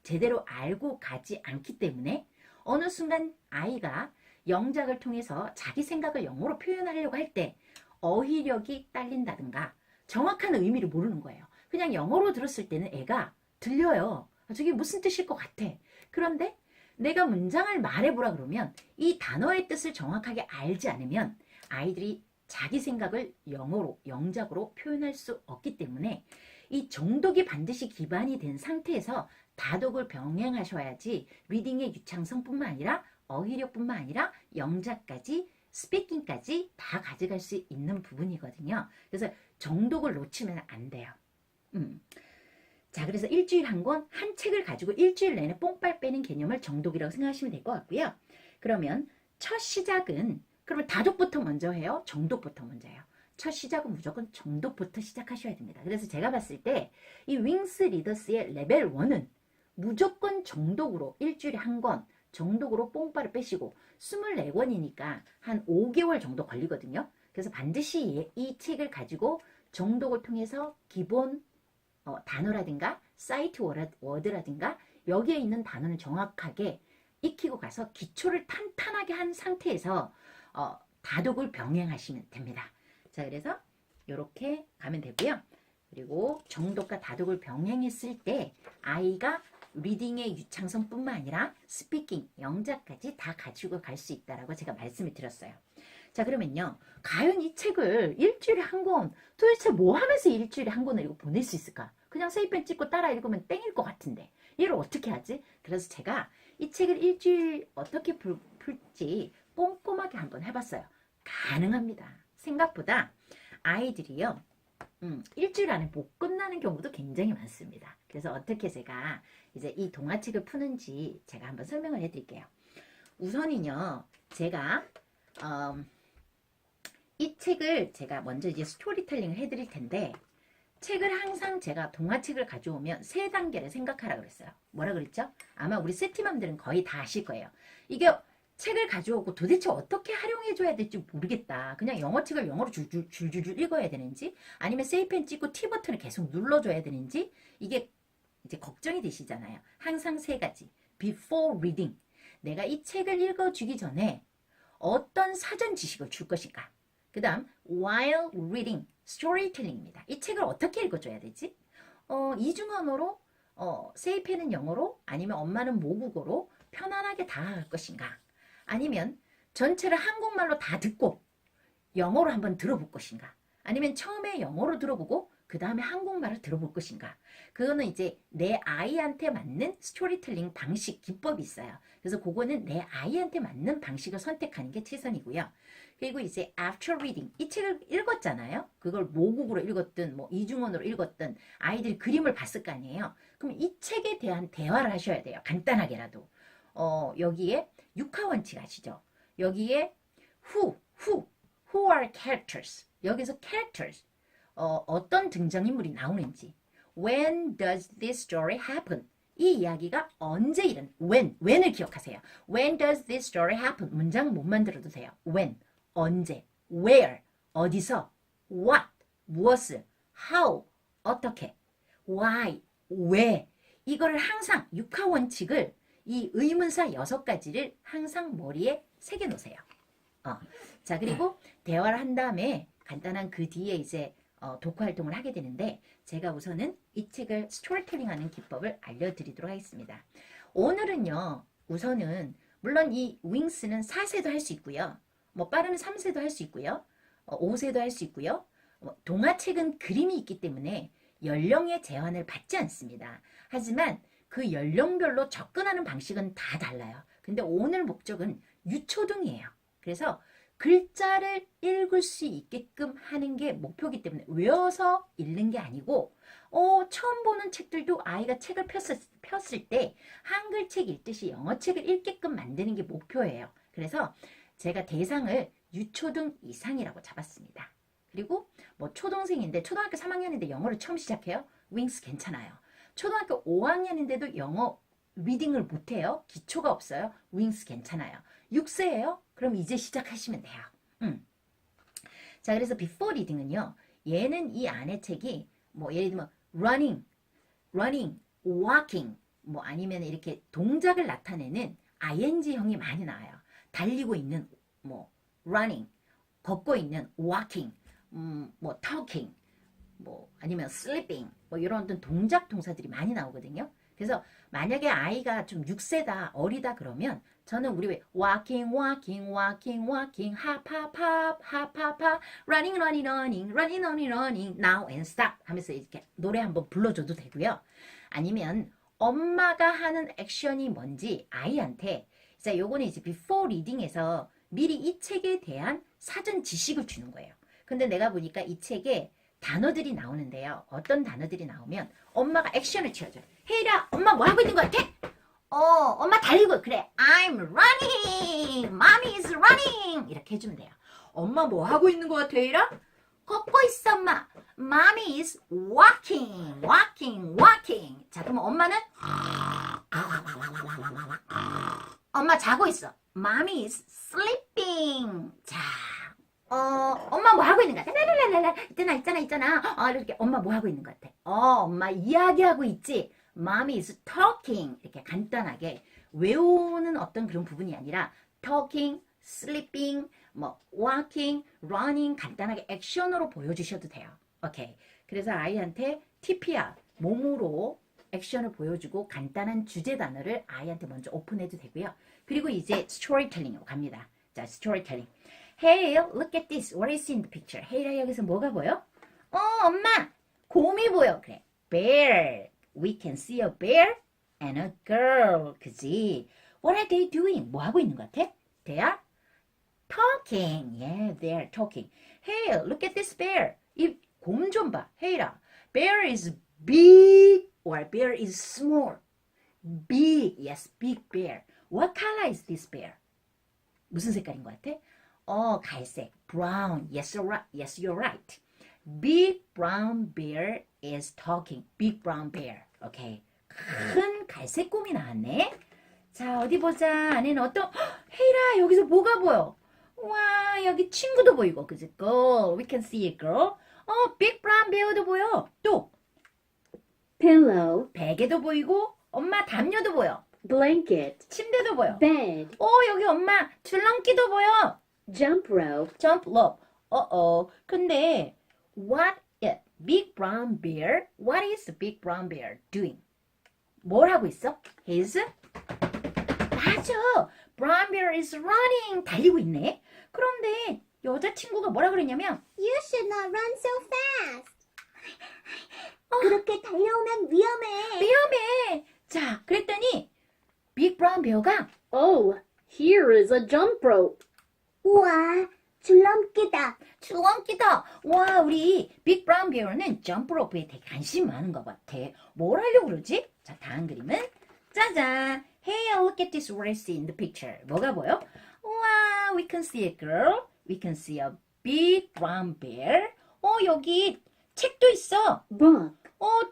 A: 제대로 알고 가지 않기 때문에 어느 순간 아이가 영작을 통해서 자기 생각을 영어로 표현하려고 할 때 어휘력이 딸린다든가 정확한 의미를 모르는 거예요. 그냥 영어로 들었을 때는 애가 들려요. 저게 무슨 뜻일 것 같아. 그런데 내가 문장을 말해보라 그러면 이 단어의 뜻을 정확하게 알지 않으면 아이들이 자기 생각을 영어로, 영작으로 표현할 수 없기 때문에 이 정독이 반드시 기반이 된 상태에서 다독을 병행하셔야지 리딩의 유창성뿐만 아니라 어휘력뿐만 아니라 영작까지 스피킹까지 다 가져갈 수 있는 부분이거든요. 그래서 정독을 놓치면 안 돼요. 자, 그래서 일주일 한 권, 한 책을 가지고 일주일 내내 뽕빨 빼는 개념을 정독이라고 생각하시면 될 것 같고요. 그러면 첫 시작은, 그러면 다독부터 먼저 해요? 정독부터 먼저 해요? 첫 시작은 무조건 정독부터 시작하셔야 됩니다. 그래서 제가 봤을 때 이 윙스 리더스의 레벨 1은 무조건 정독으로 일주일에 한 권, 정독으로 뽕빨을 빼시고 24권이니까 한 5개월 정도 걸리거든요. 그래서 반드시 이 책을 가지고 정독을 통해서 기본 단어라든가 사이트 워드라든가 여기에 있는 단어는 정확하게 익히고 가서 기초를 탄탄하게 한 상태에서 다독을 병행하시면 됩니다. 자, 그래서 이렇게 가면 되고요. 그리고 정독과 다독을 병행했을 때 아이가 리딩의 유창성뿐만 아니라 스피킹, 영작까지 다 가지고 갈 수 있다라고 제가 말씀을 드렸어요. 자, 그러면요. 과연 이 책을 일주일에 한 권, 도대체 뭐 하면서 일주일에 한 권을 이거 보낼 수 있을까? 그냥 세이펜 찍고 따라 읽으면 땡일 것 같은데 얘를 어떻게 하지? 그래서 제가 이 책을 일주일 어떻게 풀지 꼼꼼하게 한번 해봤어요. 가능합니다. 생각보다 아이들이요. 일주일 안에 못 끝나는 경우도 굉장히 많습니다. 그래서 어떻게 제가 이제 이 동화책을 푸는지 제가 한번 설명을 해드릴게요. 우선은요, 제가 이 책을 제가 먼저 이제 스토리텔링을 해드릴 텐데, 책을 항상 제가 동화책을 가져오면 세 단계를 생각하라 그랬어요. 뭐라 그랬죠? 아마 우리 세티맘들은 거의 다 아실 거예요. 이게 책을 가져오고 도대체 어떻게 활용해줘야 될지 모르겠다. 그냥 영어책을 영어로 줄줄줄 읽어야 되는지, 아니면 세이펜 찍고 T버튼을 계속 눌러줘야 되는지, 이게 이제 걱정이 되시잖아요. 항상 세 가지. Before reading. 내가 이 책을 읽어주기 전에 어떤 사전 지식을 줄 것인가. 그 다음 while reading, storytelling입니다. 이 책을 어떻게 읽어줘야 되지? 이중 언어로, 세이펜은 영어로, 아니면 엄마는 모국어로 편안하게 다가갈 것인가. 아니면 전체를 한국말로 다 듣고 영어로 한번 들어볼 것인가. 아니면 처음에 영어로 들어보고 그 다음에 한국말을 들어볼 것인가. 그거는 이제 내 아이한테 맞는 스토리텔링 방식, 기법이 있어요. 그래서 그거는 내 아이한테 맞는 방식을 선택하는 게 최선이고요. 그리고 이제 after reading, 이 책을 읽었잖아요. 그걸 모국어로 읽었든 뭐 이중언어로 읽었든 아이들이 그림을 봤을 거 아니에요. 그럼 이 책에 대한 대화를 하셔야 돼요. 간단하게라도. 여기에 육하 원칙 아시죠? 여기에 who are characters. 여기서 characters. 어떤 등장인물이 나오는지. When does this story happen? 이 이야기가 언제 when을 기억하세요. When does this story happen? 문장 못 만들어도 돼요. When, 언제, where, 어디서, what, 무엇을, how, 어떻게, why, 왜. 이거를 항상 육하 원칙을 이 의문사 6가지를 항상 머리에 새겨 놓으세요. 자, 그리고 대화를 한 다음에 간단한 그 뒤에 이제 독후 활동을 하게 되는데, 제가 우선은 이 책을 스토리텔링 하는 기법을 알려드리도록 하겠습니다. 오늘은요, 우선은 물론 이 윙스는 4세도 할 수 있고요. 뭐 빠르면 3세도 할 수 있고요. 5세도 할 수 있고요. 동화책은 그림이 있기 때문에 연령의 제한을 받지 않습니다. 하지만 그 연령별로 접근하는 방식은 다 달라요. 근데 오늘 목적은 유초등이에요. 그래서 글자를 읽을 수 있게끔 하는 게 목표이기 때문에 외워서 읽는 게 아니고, 처음 보는 책들도 아이가 책을 폈을 때 한글책 읽듯이 영어책을 읽게끔 만드는 게 목표예요. 그래서 제가 대상을 유초등 이상이라고 잡았습니다. 그리고 뭐 초등생인데 초등학교 3학년인데 영어를 처음 시작해요? 윙스 괜찮아요. 초등학교 5학년인데도 영어 리딩을 못해요? 기초가 없어요? 윙스 괜찮아요. 6세예요? 그럼 이제 시작하시면 돼요. 자, 그래서 before reading은요. 얘는 이 안에 책이 뭐 예를 들면 running, walking 뭐 아니면 이렇게 동작을 나타내는 ing형이 많이 나와요. 달리고 있는 뭐 running, 걷고 있는 walking, 뭐 talking, 뭐 아니면 sleeping 뭐 이런 어떤 동작 동사들이 많이 나오거든요. 그래서 만약에 아이가 좀 6세다 어리다 그러면 저는 우리 왜 walking hop running now and stop 하면서 이렇게 노래 한번 불러줘도 되고요. 아니면 엄마가 하는 액션이 뭔지 아이한테 자, 요거는 이제 before reading에서 미리 이 책에 대한 사전 지식을 주는 거예요. 근데 내가 보니까 이 책에 단어들이 나오는데요. 어떤 단어들이 나오면 엄마가 액션을 취해줘요. 혜일아, 엄마 뭐 하고 있는 것 같아? 엄마 달리고 그래. I'm running. Mommy is running. 이렇게 해주면 돼요. 엄마 뭐 하고 있는 것 같아, 혜일아? 걷고 있어, 엄마. Mommy is walking. 자, 그럼 엄마는 엄마 자고 있어. Mommy is sleeping. 자, 엄마 뭐 하고 있는 것 같아? 랄랄랄랄. 있잖아. 이렇게 엄마 뭐 하고 있는 것 같아? 엄마 이야기하고 있지. Mommy is talking. 이렇게 간단하게 외우는 어떤 그런 부분이 아니라 talking, sleeping, 뭐 walking, running 간단하게 액션으로 보여주셔도 돼요. 오케이. 그래서 아이한테 TPR 몸으로 액션을 보여주고 간단한 주제 단어를 아이한테 먼저 오픈해도 되고요. 그리고 이제 스토리텔링으로 갑니다. 자, 스토리텔링. Hey, look at this. What is in the picture? Hey라 여기서 뭐가 보여? 엄마, 곰이 보여. 그래. Bear. We can see a bear and a girl. 그지? What are they doing? 뭐 하고 있는 것 같아? They are talking. Yeah, they are talking. Hey, look at this bear. 이 곰 좀 봐. Hey라. Bear is big or bear is small. Big. Yes, big bear. What color is this bear? 무슨 색깔인 것 같아? 갈색. Brown. Yes, you're right. Big brown bear is talking. Big brown bear. 오케이. 큰 갈색 곰이 나왔네. 자, 어디 보자. 안에는 헤이라, 여기서 뭐가 보여? 와, 여기 친구도 보이고. 그지? Girl. We can see a girl. Big brown bear도 보여. 또
B: pillow,
A: 베개도 보이고. 엄마 담요도 보여.
B: blanket,
A: 침대도 보여.
B: bed,
A: 여기 엄마 줄넘기도 보여.
B: jump rope,
A: Jump rope. 근데 Big brown bear? What is the big brown bear doing? 뭘 하고 있어? He's 맞아. Brown bear is running. 달리고 있네. 그런데 여자친구가 뭐라 그랬냐면
D: You should not run so fast. 그렇게 달려오면 위험해.
A: 위험해. 자, 그랬더니 Big brown bear가
B: oh, here is a jump rope.
D: 우와, 줄넘기다.
A: 줄넘기다. 와, 우리 빅 브라운 베어는 점프 로프에 되게 관심 많은 것 같아. 뭘 하려고 그러지? 자, 다음 그림은 짜잔. Hey, look at this race in the picture. 뭐가 보여? 와, we can see a girl. We can see a big brown bear. 여기 책도 있어.
B: book,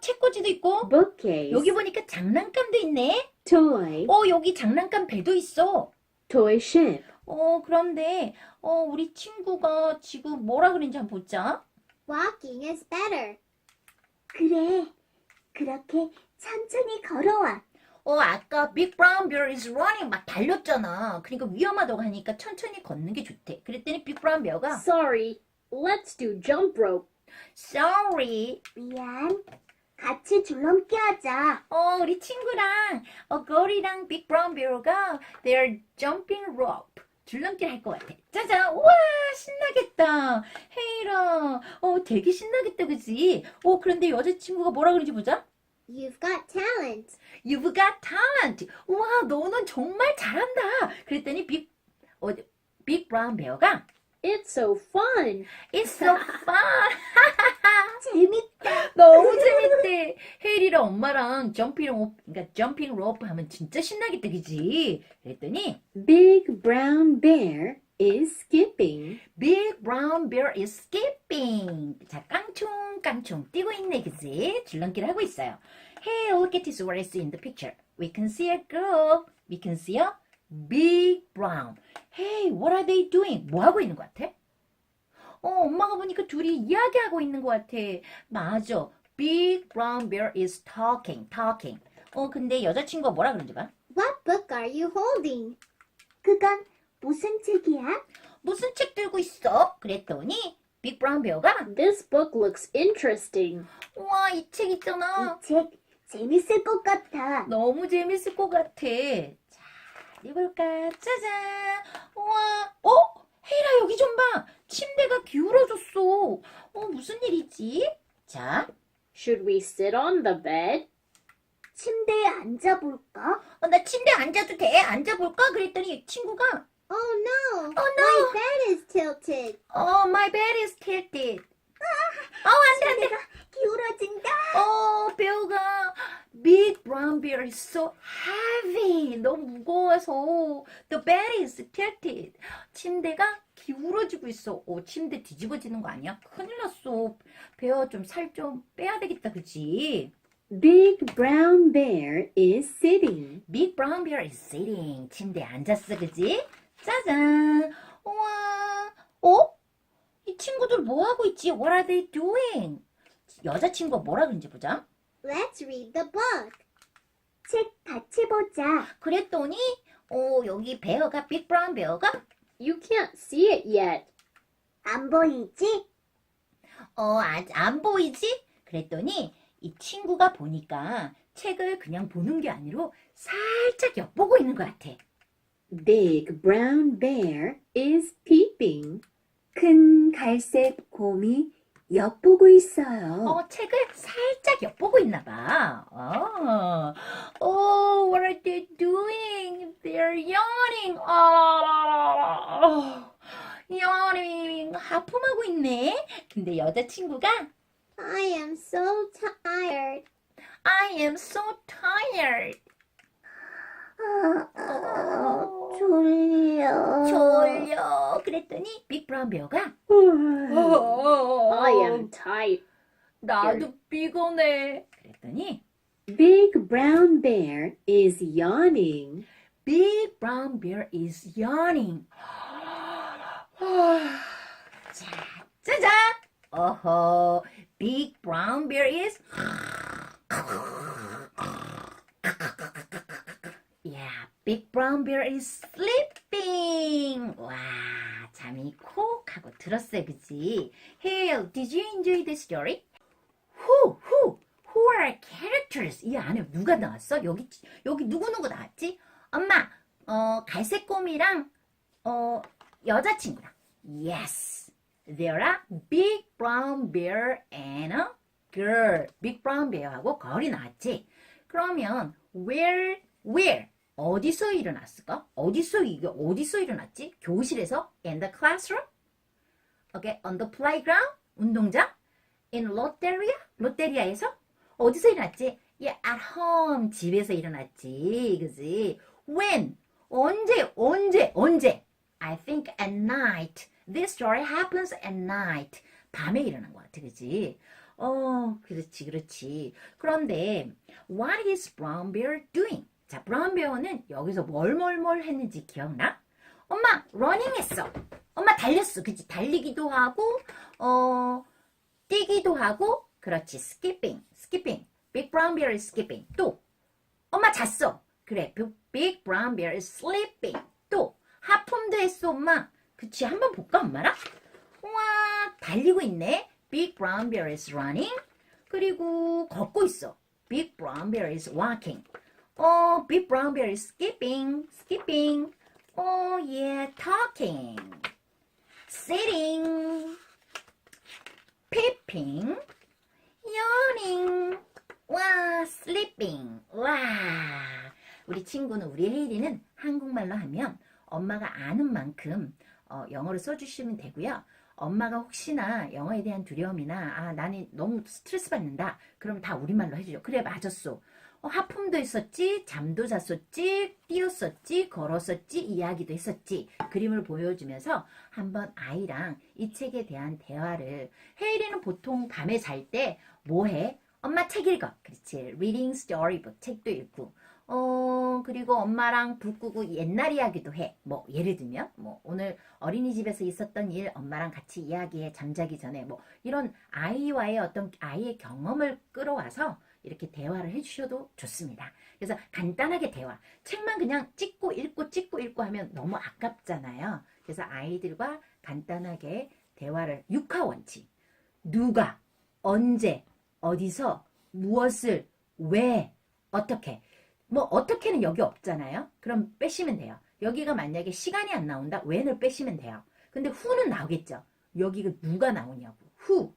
A: 책꽂이도 있고.
B: bookcase,
A: 여기 보니까 장난감도 있네.
B: toy,
A: 여기 장난감 배도 있어.
B: toy ship,
A: 그런데 우리 친구가 지금 뭐라 그랬는지 한번 보자.
D: Walking is better. 그래, 그렇게 천천히 걸어와.
A: 아까 Big Brown Bear is running 막 달렸잖아. 그러니까 위험하다고 하니까 천천히 걷는 게 좋대. 그랬더니 Big Brown Bear가
B: sorry, let's do jump rope.
A: Sorry.
D: 미안, 같이 줄넘기 하자.
A: 우리 친구랑 거리랑 Big Brown Bear가 they're jumping rope. 줄넘기를 할 것 같아. 짜잔. 우와, 신나겠다. 헤이라. 되게 신나겠다, 그지? 그런데 여자친구가 뭐라 그러지 보자.
D: You've got talent.
A: You've got talent. 우와, 너는 정말 잘한다. 그랬더니 Big Brown Bear가
B: It's so fun.
A: It's so fun.
D: 재밌다.
A: 너무 재밌대. 헤일이랑 엄마랑 점핑 로프 하면 진짜 신나겠다, 그지? 그랬더니
B: Big brown bear is skipping.
A: Big brown bear is skipping. 자, 깡충깡충 뛰고 있네, 그지? 줄넘기를 하고 있어요. Hey, look at this. What is in the picture? We can see a girl. We can see a big brown. Hey, what are they doing? 뭐 하고 있는 것 같아? 엄마가 보니까 둘이 이야기하고 있는 것 같아. 맞아. Big brown bear is talking. 근데 여자친구가 뭐라 그런지 봐.
D: What book are you holding? 그건 무슨 책이야?
A: 무슨 책 들고 있어? 그랬더니 빅 브라운 베어가
B: This book looks interesting.
A: 와, 이 책 있잖아.
D: 이 책 재밌을 것 같아.
A: 너무 재밌을 것 같아. 자, 읽어볼까? 짜잔. 우와. 헤이라 여기 좀 봐. 침대가 기울어졌어. 무슨 일이지? 자,
B: Should we sit on the bed?
D: 침대에 앉아볼까?
A: 나 침대에 앉아도 돼? 앉아볼까? 그랬더니 친구가
D: Oh no!
A: no.
D: My bed is tilted.
A: my bed is tilted. 안 돼, 안 돼.
D: 침대가 기울어진다.
A: 베어가 Big brown bear is so heavy. 너무 무거워서 The bed is tilted. 침대가 기울어지고 있어. 침대 뒤집어지는 거 아니야? 큰일 났어. 베어 좀 살 좀 빼야 되겠다, 그치?
B: Big brown bear is sitting.
A: Big brown bear is sitting. 침대에 앉았어, 그치? 짜잔. 우와. 이 친구들 뭐 하고 있지? What are they doing? 여자친구가 뭐라 그런지 보자.
D: Let's read the book. 책 같이 보자.
A: 그랬더니 여기 베어가 빅 브라운 베어가
B: You can't see it yet.
D: 안 보이지?
A: 아직 안 보이지? 그랬더니 이 친구가 보니까 책을 그냥 보는 게 아니라 살짝 엿보고 있는 것 같아.
B: Big brown bear is peeping.
C: 큰 갈색 곰이 엿보고 있어요.
A: 책을 살짝 엿보고 있나 봐. What are they doing? They're yawning. yawning. 하품하고 있네. 근데 여자친구가
D: I am so tired.
A: I am so tired. 졸려. 그랬더니 빅 브라운 베어가
B: I am tired.
A: 나도 피곤해. 그랬더니
B: Big brown bear is yawning.
A: Big brown bear is yawning. 자, 짜잔. Big brown bear is Yeah, big brown bear is sleeping. 와, 잠이 콕 하고 들었어요, 그치? Hey, did you enjoy the story? Who are characters? 이 안에 누가 나왔어? 여기 누구 나왔지? 엄마, 갈색 곰이랑 여자친구랑. Yes, there are big brown bear and a girl. big brown bear하고 girl이 나왔지. 그러면 where 어디서 일어났을까? 어디서 일어났지? 교실에서 in the classroom? Okay, on the playground? 운동장? in 롯데리아에서? 어디서 일어났지? Yeah, at home. 집에서 일어났지. 그지? When? 언제? I think at night. This story happens at night. 밤에 일어난 것 같아. 그지? 그렇지. 그런데 what is brown bear doing? 자, 브라운 베어는 여기서 뭘 했는지 기억나? 엄마, 러닝 했어. 엄마 달렸어. 그치? 달리기도 하고, 뛰기도 하고, 그렇지. skipping. Big brown bear is skipping. 또, 엄마 잤어. 그래. Big brown bear is sleeping. 또, 하품도 했어, 엄마. 그치? 한번 볼까, 엄마랑? 우와, 달리고 있네. Big brown bear is running. 그리고 걷고 있어. Big brown bear is walking. Big brown bear is skipping. Yeah, talking. Sitting. Peeping. Yawning. 와, sleeping. 와. 우리 친구는, 우리 헤이리는 한국말로 하면 엄마가 아는 만큼 영어로 써주시면 되고요. 엄마가 혹시나 영어에 대한 두려움이나 나는 너무 스트레스 받는다. 그럼 다 우리말로 해주죠. 그래, 맞았어. 하품도 했었지, 잠도 잤었지, 뛰었었지, 걸었었지, 이야기도 했었지. 그림을 보여주면서 한번 아이랑 이 책에 대한 대화를. 헤이리는 보통 밤에 잘 때 뭐 해? 엄마 책 읽어. 그렇지. Reading storybook. 책도 읽고. 그리고 엄마랑 불 끄고 옛날 이야기도 해. 뭐, 예를 들면, 뭐, 오늘 어린이집에서 있었던 일 엄마랑 같이 이야기해. 잠자기 전에. 뭐, 이런 아이와의 어떤 아이의 경험을 끌어와서 이렇게 대화를 해주셔도 좋습니다. 그래서 간단하게 대화. 책만 그냥 찍고 읽고 하면 너무 아깝잖아요. 그래서 아이들과 간단하게 대화를. 육하 원칙. 누가, 언제, 어디서, 무엇을, 왜, 어떻게. 뭐 어떻게는 여기 없잖아요. 그럼 빼시면 돼요. 여기가 만약에 시간이 안 나온다. when을 빼시면 돼요. 근데 who는 나오겠죠. 여기가 누가 나오냐고. who.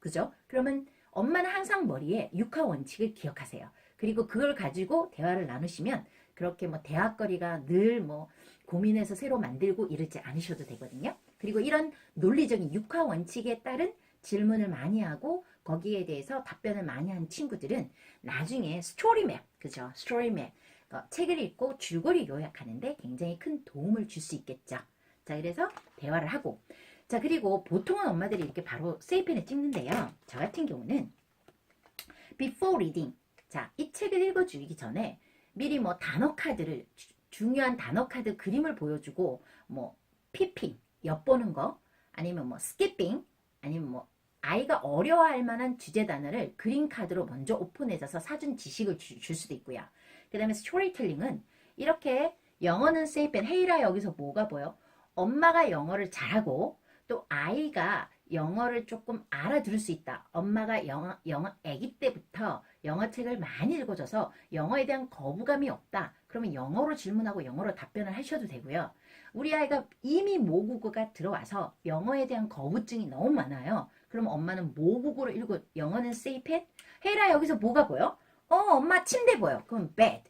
A: 그죠? 그러면 엄마는 항상 머리에 육하 원칙을 기억하세요. 그리고 그걸 가지고 대화를 나누시면 그렇게 뭐 대화거리가 늘 뭐 고민해서 새로 만들고 이러지 않으셔도 되거든요. 그리고 이런 논리적인 육하 원칙에 따른 질문을 많이 하고 거기에 대해서 답변을 많이 한 친구들은 나중에 스토리맵, 그죠? 스토리맵. 책을 읽고 줄거리 요약하는데 굉장히 큰 도움을 줄 수 있겠죠. 자, 그래서 대화를 하고. 자, 그리고 보통은 엄마들이 이렇게 바로 세이펜에 찍는데요. 저 같은 경우는 before reading. 자, 이 책을 읽어주기 전에 미리 뭐 단어 카드를, 중요한 단어 카드 그림을 보여주고, 뭐, 피핑, 엿보는 거, 아니면 뭐, 스키핑, 아니면 뭐, 아이가 어려워할 만한 주제 단어를 그림 카드로 먼저 오픈해줘서 사전 지식을 줄 수도 있고요. 그 다음에 스토리텔링은 이렇게 영어는 세이펜, 헤이라 여기서 뭐가 보여? 엄마가 영어를 잘하고 또 아이가 영어를 조금 알아들을 수 있다. 엄마가 영어 아기 때부터 영어책을 많이 읽어줘서 영어에 대한 거부감이 없다. 그러면 영어로 질문하고 영어로 답변을 하셔도 되고요. 우리 아이가 이미 모국어가 들어와서 영어에 대한 거부증이 너무 많아요. 그럼 엄마는 모국어로 읽고 영어는 세이펜? 헤이라 여기서 뭐가 보여? 엄마 침대 보여. 그럼 bed.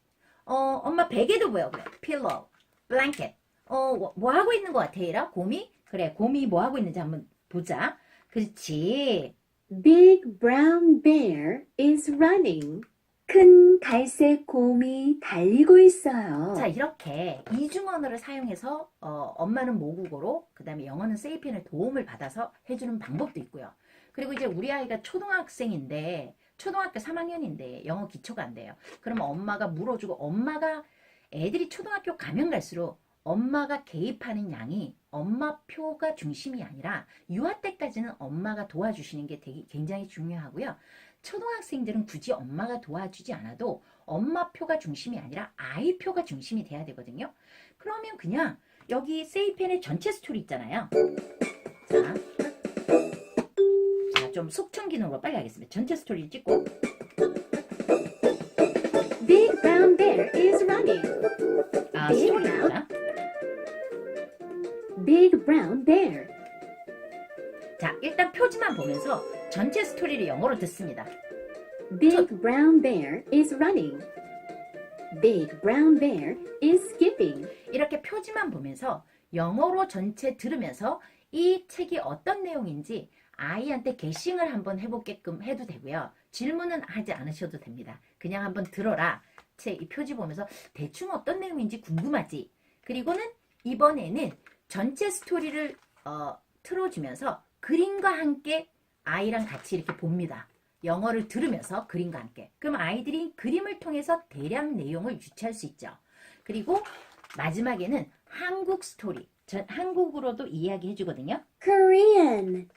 A: 엄마 베개도 보여. 그래. pillow, blanket. 뭐 하고 있는 것 같아, 헤이라? 곰이? 그래, 곰이 뭐 하고 있는지 한번 보자. 그렇지.
B: Big brown bear is running.
C: 큰 갈색 곰이 달리고 있어요.
A: 자, 이렇게 이중 언어를 사용해서 엄마는 모국어로, 그 다음에 영어는 세이펜의 도움을 받아서 해주는 방법도 있고요. 그리고 이제 우리 아이가 초등학생인데, 초등학교 3학년인데 영어 기초가 안 돼요. 그러면 엄마가 물어주고, 엄마가 애들이 초등학교 가면 갈수록 엄마가 개입하는 양이 엄마표가 중심이 아니라 유아 때까지는 엄마가 도와주시는 게 되게 굉장히 중요하고요. 초등학생들은 굳이 엄마가 도와주지 않아도 엄마표가 중심이 아니라 아이표가 중심이 돼야 되거든요. 그러면 그냥 여기 세이펜의 전체 스토리 있잖아요. 자, 좀 속천 기능으로 빨리 하겠습니다. 전체 스토리를 찍고
B: Big brown bear is running.
A: 스토리입니다.
B: Big brown bear.
A: 자, 일단 표지만 보면서 전체 스토리를 영어로 듣습니다.
B: Big brown bear is running. Big brown bear is skipping.
A: 이렇게 표지만 보면서 영어로 전체 들으면서 이 책이 어떤 내용인지 아이한테 게싱을 한번 해보게끔 해도 되고요. 질문은 하지 않으셔도 됩니다. 그냥 한번 들어라. 책 이 표지 보면서 대충 어떤 내용인지 궁금하지. 그리고는 이번에는 전체 스토리를 틀어주면서 그림과 함께 아이랑 같이 이렇게 봅니다. 영어를 들으면서 그림과 함께. 그럼 아이들이 그림을 통해서 대략 내용을 유추할 수 있죠. 그리고 마지막에는 한국 스토리. 한국으로도 이야기해 주거든요.
B: Korean.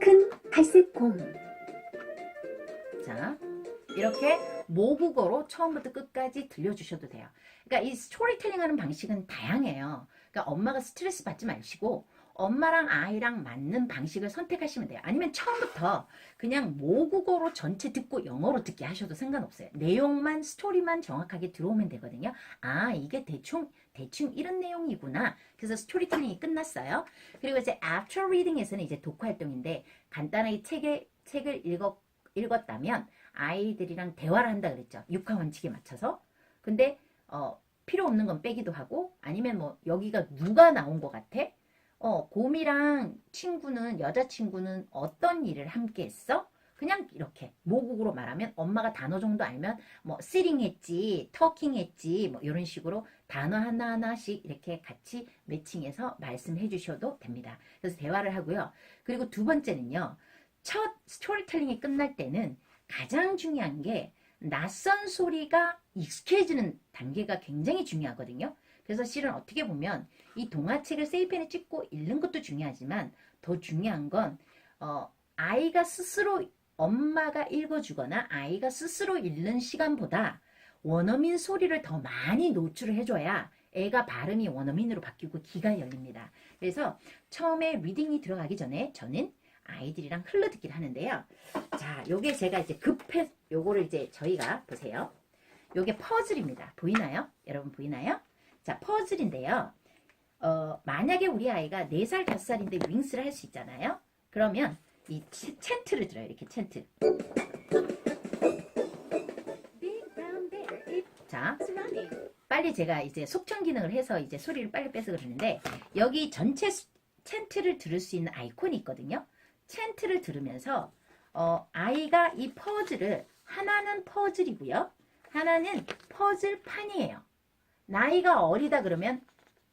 C: 큰 갈색 곰.
A: 자, 이렇게 모국어로 처음부터 끝까지 들려주셔도 돼요. 그러니까 이 스토리텔링 하는 방식은 다양해요. 그러니까 엄마가 스트레스 받지 마시고 엄마랑 아이랑 맞는 방식을 선택하시면 돼요. 아니면 처음부터 그냥 모국어로 전체 듣고 영어로 듣게 하셔도 상관없어요. 내용만, 스토리만 정확하게 들어오면 되거든요. 아, 이게 대충 이런 내용이구나. 그래서 스토리텔링이 끝났어요. 그리고 이제 after reading에서는 이제 독후 활동인데 간단하게 책을 읽었다면 아이들이랑 대화를 한다 그랬죠. 육하 원칙에 맞춰서. 근데 필요 없는 건 빼기도 하고 아니면 뭐 여기가 누가 나온 것 같아? 곰이랑 여자친구는 어떤 일을 함께 했어? 그냥 이렇게 모국어로 말하면 엄마가 단어 정도 알면 뭐 sitting 했지, talking 했지 뭐 이런 식으로 단어 하나하나씩 이렇게 같이 매칭해서 말씀해 주셔도 됩니다. 그래서 대화를 하고요. 그리고 두 번째는요. 첫 스토리텔링이 끝날 때는 가장 중요한 게 낯선 소리가 익숙해지는 단계가 굉장히 중요하거든요. 그래서 실은 어떻게 보면 이 동화책을 세이펜에 찍고 읽는 것도 중요하지만 더 중요한 건 아이가 스스로 엄마가 읽어주거나 아이가 스스로 읽는 시간보다 원어민 소리를 더 많이 노출을 해줘야 애가 발음이 원어민으로 바뀌고 귀가 열립니다. 그래서 처음에 리딩이 들어가기 전에 저는 아이들이랑 흘러듣기를 하는데요. 자, 요게 제가 이제 요거를 이제 저희가 보세요. 요게 퍼즐입니다. 보이나요? 여러분 보이나요? 자, 퍼즐인데요. 만약에 우리 아이가 4살, 5살인데 윙스를 할 수 있잖아요. 그러면 이 챈트를 들어요. 이렇게 챈트.
B: Big brown bear is
A: 자,
B: running.
A: 빨리 제가 이제 속청 기능을 해서 이제 소리를 빨리 빼서 그러는데 여기 전체 챈트를 들을 수 있는 아이콘이 있거든요. 챈트를 들으면서 아이가 이 퍼즐을 하나는 퍼즐이고요. 하나는 퍼즐판이에요. 나이가 어리다 그러면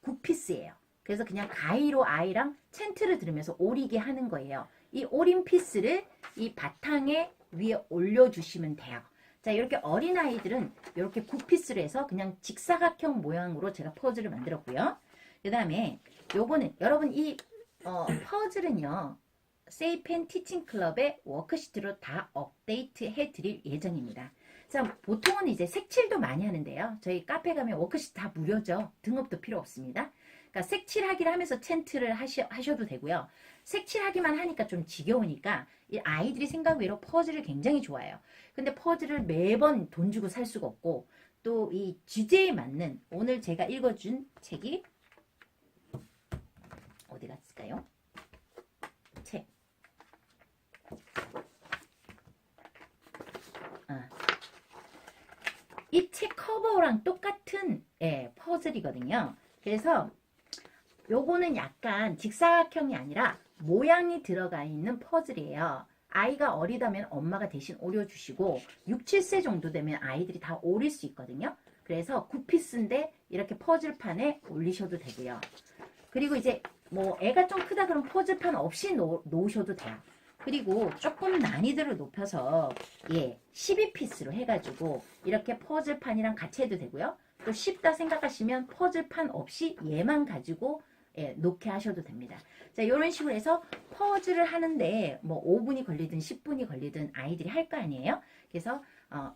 A: 9피스예요. 그래서 그냥 가위로 아이랑 챈트를 들으면서 오리게 하는 거예요. 이 오린 피스를 이 바탕에 위에 올려주시면 돼요. 자, 이렇게 어린아이들은 이렇게 9피스로 해서 그냥 직사각형 모양으로 제가 퍼즐을 만들었고요. 그 다음에 요거는 여러분 이 퍼즐은요. 세이펜 티칭 클럽의 워크시트로 다 업데이트 해드릴 예정입니다. 자, 보통은 이제 색칠도 많이 하는데요. 저희 카페 가면 워크시트 다 무료죠. 등업도 필요 없습니다. 그러니까 색칠하기를 하면서 챈트를 하셔도 되고요. 색칠하기만 하니까 좀 지겨우니까 이 아이들이 생각 외로 퍼즐을 굉장히 좋아해요. 근데 퍼즐을 매번 돈 주고 살 수가 없고 또 이 주제에 맞는 오늘 제가 읽어준 책이 어디 갔을까요? 책. 이 책 커버랑 똑같은 퍼즐이거든요. 그래서 요거는 약간 직사각형이 아니라 모양이 들어가 있는 퍼즐이에요. 아이가 어리다면 엄마가 대신 오려주시고 6, 7세 정도 되면 아이들이 다 오릴 수 있거든요. 그래서 9피스인데 이렇게 퍼즐판에 올리셔도 되고요. 그리고 이제 뭐 애가 좀 크다 그러면 퍼즐판 없이 놓으셔도 돼요. 그리고 조금 난이도를 높여서 12피스로 해가지고 이렇게 퍼즐판이랑 같이 해도 되고요. 또 쉽다 생각하시면 퍼즐판 없이 얘만 가지고 놓게 하셔도 됩니다. 자, 이런 식으로 해서 퍼즐을 하는데 뭐 5분이 걸리든 10분이 걸리든 아이들이 할 거 아니에요. 그래서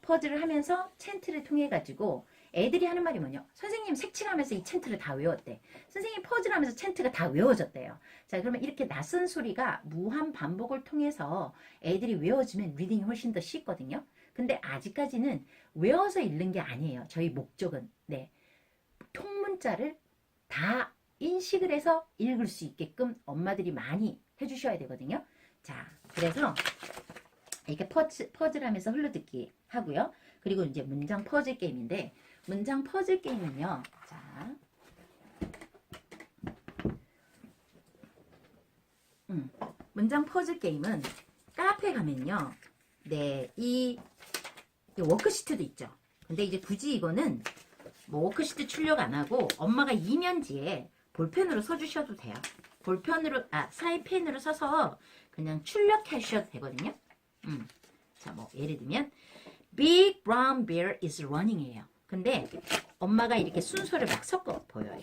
A: 퍼즐을 하면서 챈트를 통해 가지고 애들이 하는 말이 뭐냐? 선생님 색칠하면서 이 챈트를 다 외웠대. 선생님 퍼즐하면서 챈트가 다 외워졌대요. 자, 그러면 이렇게 낯선 소리가 무한 반복을 통해서 애들이 외워지면 리딩이 훨씬 더 쉽거든요. 근데 아직까지는 외워서 읽는 게 아니에요. 저희 목적은 통문자를 다 인식을 해서 읽을 수 있게끔 엄마들이 많이 해주셔야 되거든요. 자, 그래서 이렇게 퍼즐하면서 흘러듣기 하고요. 그리고 이제 문장 퍼즐 게임인데 문장 퍼즐 게임은요. 자, 문장 퍼즐 게임은 카페 가면요. 이 워크시트도 있죠. 근데 이제 굳이 이거는 뭐 워크시트 출력 안 하고 엄마가 이면지에 볼펜으로 써주셔도 돼요. 사이펜으로 써서 그냥 출력하셔도 되거든요. 자, 뭐 예를 들면 Big brown bear is running이에요. 근데 엄마가 이렇게 순서를 막 섞어 보여요.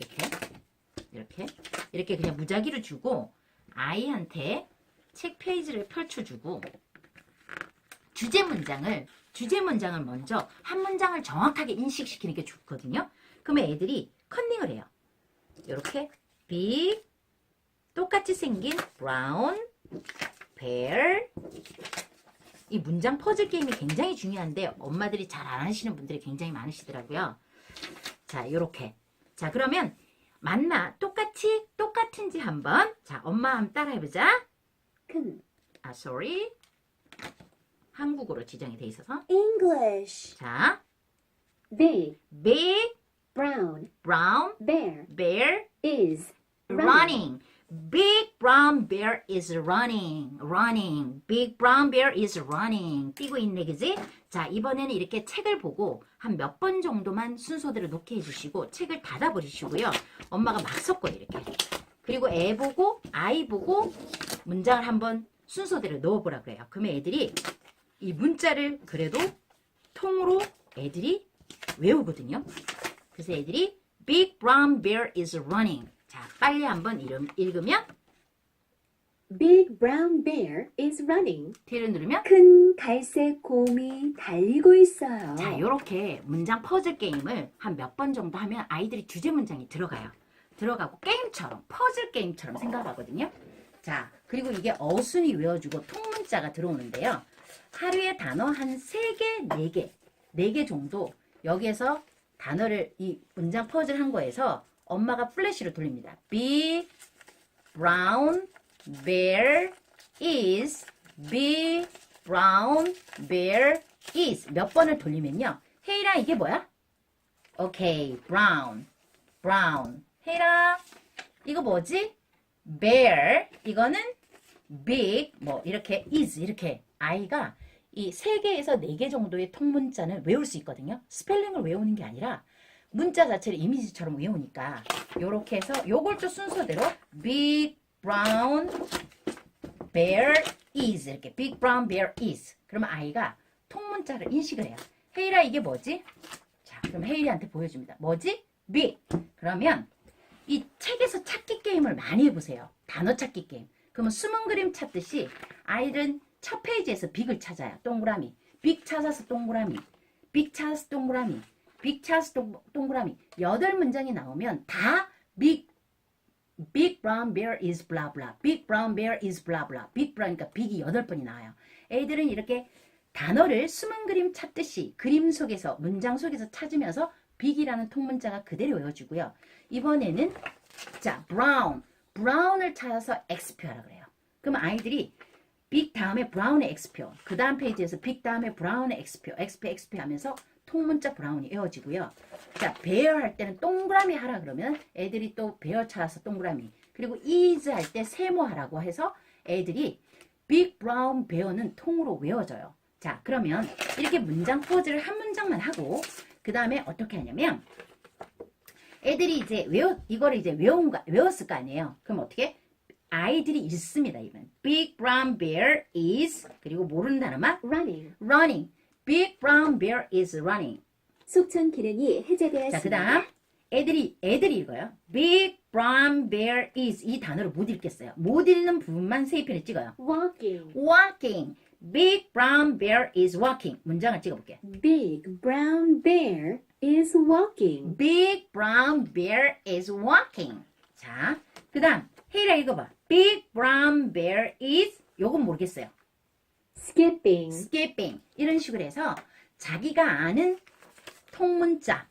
A: 이렇게 그냥 무작위로 주고 아이한테 책 페이지를 펼쳐주고 주제 문장을 먼저 한 문장을 정확하게 인식시키는 게 좋거든요. 그러면 애들이 컨닝을 해요. 이렇게 big 똑같이 생긴 brown bear 이 문장 퍼즐 게임이 굉장히 중요한데 엄마들이 잘 안 하시는 분들이 굉장히 많으시더라고요. 자, 요렇게. 자, 그러면 맞나? 똑같은지 한번. 자, 엄마 한번 따라해보자. sorry. 한국어로 지정이 돼 있어서.
D: English.
A: 자,
B: Big
A: big
B: brown
A: brown
B: bear
A: bear
B: is
A: running. Big brown bear is running. running. Big brown bear is running. 뛰고 있네, 그지? 자, 이번에는 이렇게 책을 보고 한 몇 번 정도만 순서대로 놓게 해주시고 책을 닫아버리시고요. 엄마가 막 섞어요, 이렇게. 그리고 애 보고 아이 보고 문장을 한번 순서대로 넣어보라 그래요. 그러면 애들이 이 문자를 그래도 통으로 애들이 외우거든요. 그래서 애들이 Big brown bear is running. 자, 빨리 한번 읽으면
B: Big brown bear is running.
A: 뒤를 누르면
C: 큰 갈색 곰이 달리고 있어요.
A: 자, 요렇게 문장 퍼즐 게임을 한 몇 번 정도 하면 아이들이 주제 문장이 들어가요. 들어가고 게임처럼 퍼즐 게임처럼 생각하거든요. 자, 그리고 이게 어순이 외워주고 통문자가 들어오는데요. 하루에 단어 한 3개, 4개, 4개 정도 여기에서 단어를 이 문장 퍼즐 한 거에서 엄마가 플래시로 돌립니다. Big brown bear is big brown bear is 몇 번을 돌리면요. 헤이라 이게 뭐야? 오케이, brown 헤이라 이거 뭐지? bear 이거는 big 뭐 이렇게 is 이렇게 아이가 이 3개에서 4개 정도의 통문자는 외울 수 있거든요. 스펠링을 외우는 게 아니라 문자 자체를 이미지처럼 외우니까 요렇게 해서 요걸 또 순서대로 big brown bear is 이렇게 big brown bear is 그러면 아이가 통문자를 인식을 해요. 헤이라 이게 뭐지? 자, 그럼 헤이리한테 보여줍니다. 뭐지? big. 그러면 이 책에서 찾기 게임을 많이 해보세요. 단어 찾기 게임. 그러면 숨은 그림 찾듯이 아이들은 첫 페이지에서 빅을 찾아요. 동그라미. 빅 찾아서 동그라미. 빅 찾아서 동그라미. 빅 찾아서 동그라미. 8문장이 나오면 다 big brown bear is blah blah. big brown bear is blah blah. big brown 그러니까 빅이 8번이 나와요. 애들은 이렇게 단어를 숨은 그림 찾듯이 그림 속에서 문장 속에서 찾으면서 빅이라는 통문자가 그대로 외워주고요. 이번에는 자 brown을 찾아서 X표 하라 그래요. 그럼 아이들이 빅 다음에 브라운의 X표, 그 다음 페이지에서 빅 다음에 브라운의 X표 하면서 통문자 브라운이 외워지고요. 자, bear 할 때는 동그라미 하라 그러면 애들이 또 bear 찾아서 동그라미, 그리고 is 할 때 세모 하라고 해서 애들이 big brown bear는 통으로 외워져요. 자, 그러면 이렇게 문장 퍼즐을 한 문장만 하고 그 다음에 어떻게 하냐면 애들이 이제 이거를 이제 외웠을 거 아니에요. 그럼 어떻게? 아이들이 읽습니다. 이번 Big brown bear is 그리고 모르는 단어만 running. Big brown bear is running.
B: 속천 기능이
A: 자,
B: 해제되었습니다.
A: 그 다음 애들이 읽어요. Big brown bear is 이 단어를 못 읽겠어요. 못 읽는 부분만 세이펜에 찍어요. walking. Big brown bear is walking. 문장을 찍어볼게요.
B: Big brown bear is walking.
A: Big brown bear is walking. 자, 그 다음 헤이라 읽어봐. Big brown bear is 요건 모르겠어요. skipping. 이런 식으로 해서 자기가 아는 통문자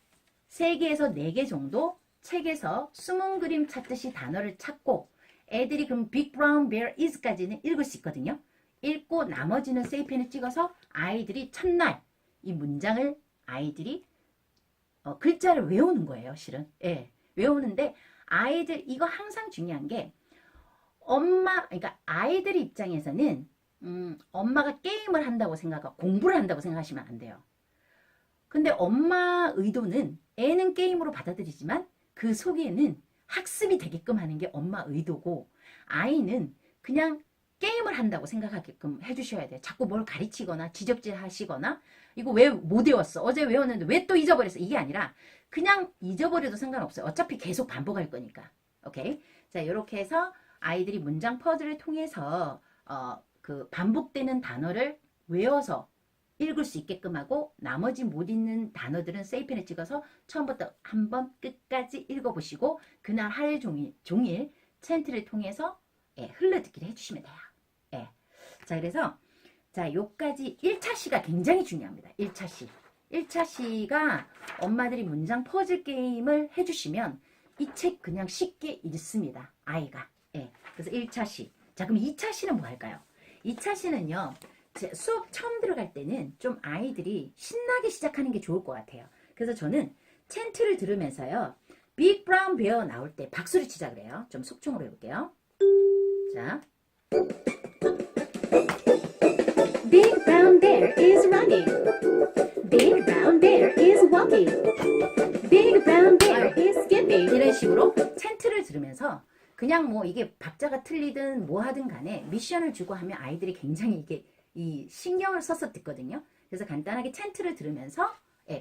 A: 3개에서 4개 정도 책에서 숨은 그림 찾듯이 단어를 찾고 애들이 그럼 Big brown bear is까지는 읽을 수 있거든요. 읽고 나머지는 세이펜을 찍어서 아이들이 첫날 이 문장을 아이들이 글자를 외우는 거예요, 실은. 예, 외우는데 아이들 이거 항상 중요한 게 그러니까 아이들 입장에서는 엄마가 게임을 한다고 생각하고 공부를 한다고 생각하시면 안 돼요. 근데 엄마 의도는 애는 게임으로 받아들이지만 그 속에는 학습이 되게끔 하는 게 엄마 의도고 아이는 그냥 게임을 한다고 생각하게끔 해주셔야 돼요. 자꾸 뭘 가르치거나 지적질 하시거나 이거 왜 못 외웠어? 어제 외웠는데 왜 또 잊어버렸어? 이게 아니라 그냥 잊어버려도 상관없어요. 어차피 계속 반복할 거니까. 오케이? 자, 이렇게 해서 아이들이 문장 퍼즐을 통해서 그 반복되는 단어를 외워서 읽을 수 있게끔 하고 나머지 못 읽는 단어들은 세이펜에 찍어서 처음부터 한번 끝까지 읽어보시고 그날 하루 종일 챈트를 통해서 흘러듣기를 해주시면 돼요. 예. 자, 그래서 자, 요까지 1차 시가 굉장히 중요합니다. 1차 시. 1차 시가 엄마들이 문장 퍼즐 게임을 해주시면 이 책 그냥 쉽게 읽습니다. 아이가. 예. 그래서 1차 시. 자, 그럼 2차 시는 뭐 할까요? 2차 시는요. 수업 처음 들어갈 때는 좀 아이들이 신나게 시작하는 게 좋을 것 같아요. 그래서 저는 챈트를 들으면서요. Big Brown Bear 나올 때 박수를 치자 그래요. 좀 속충으로 해볼게요. 자,
B: Big brown bear is running. Big brown bear is walking. Big brown bear is skipping.
A: 이런 식으로 찬트를 들으면서 그냥 뭐 이게 박자가 틀리든 뭐 하든 간에 미션을 주고 하면 아이들이 굉장히 이게 이 신경을 써서 듣거든요. 그래서 간단하게 찬트를 들으면서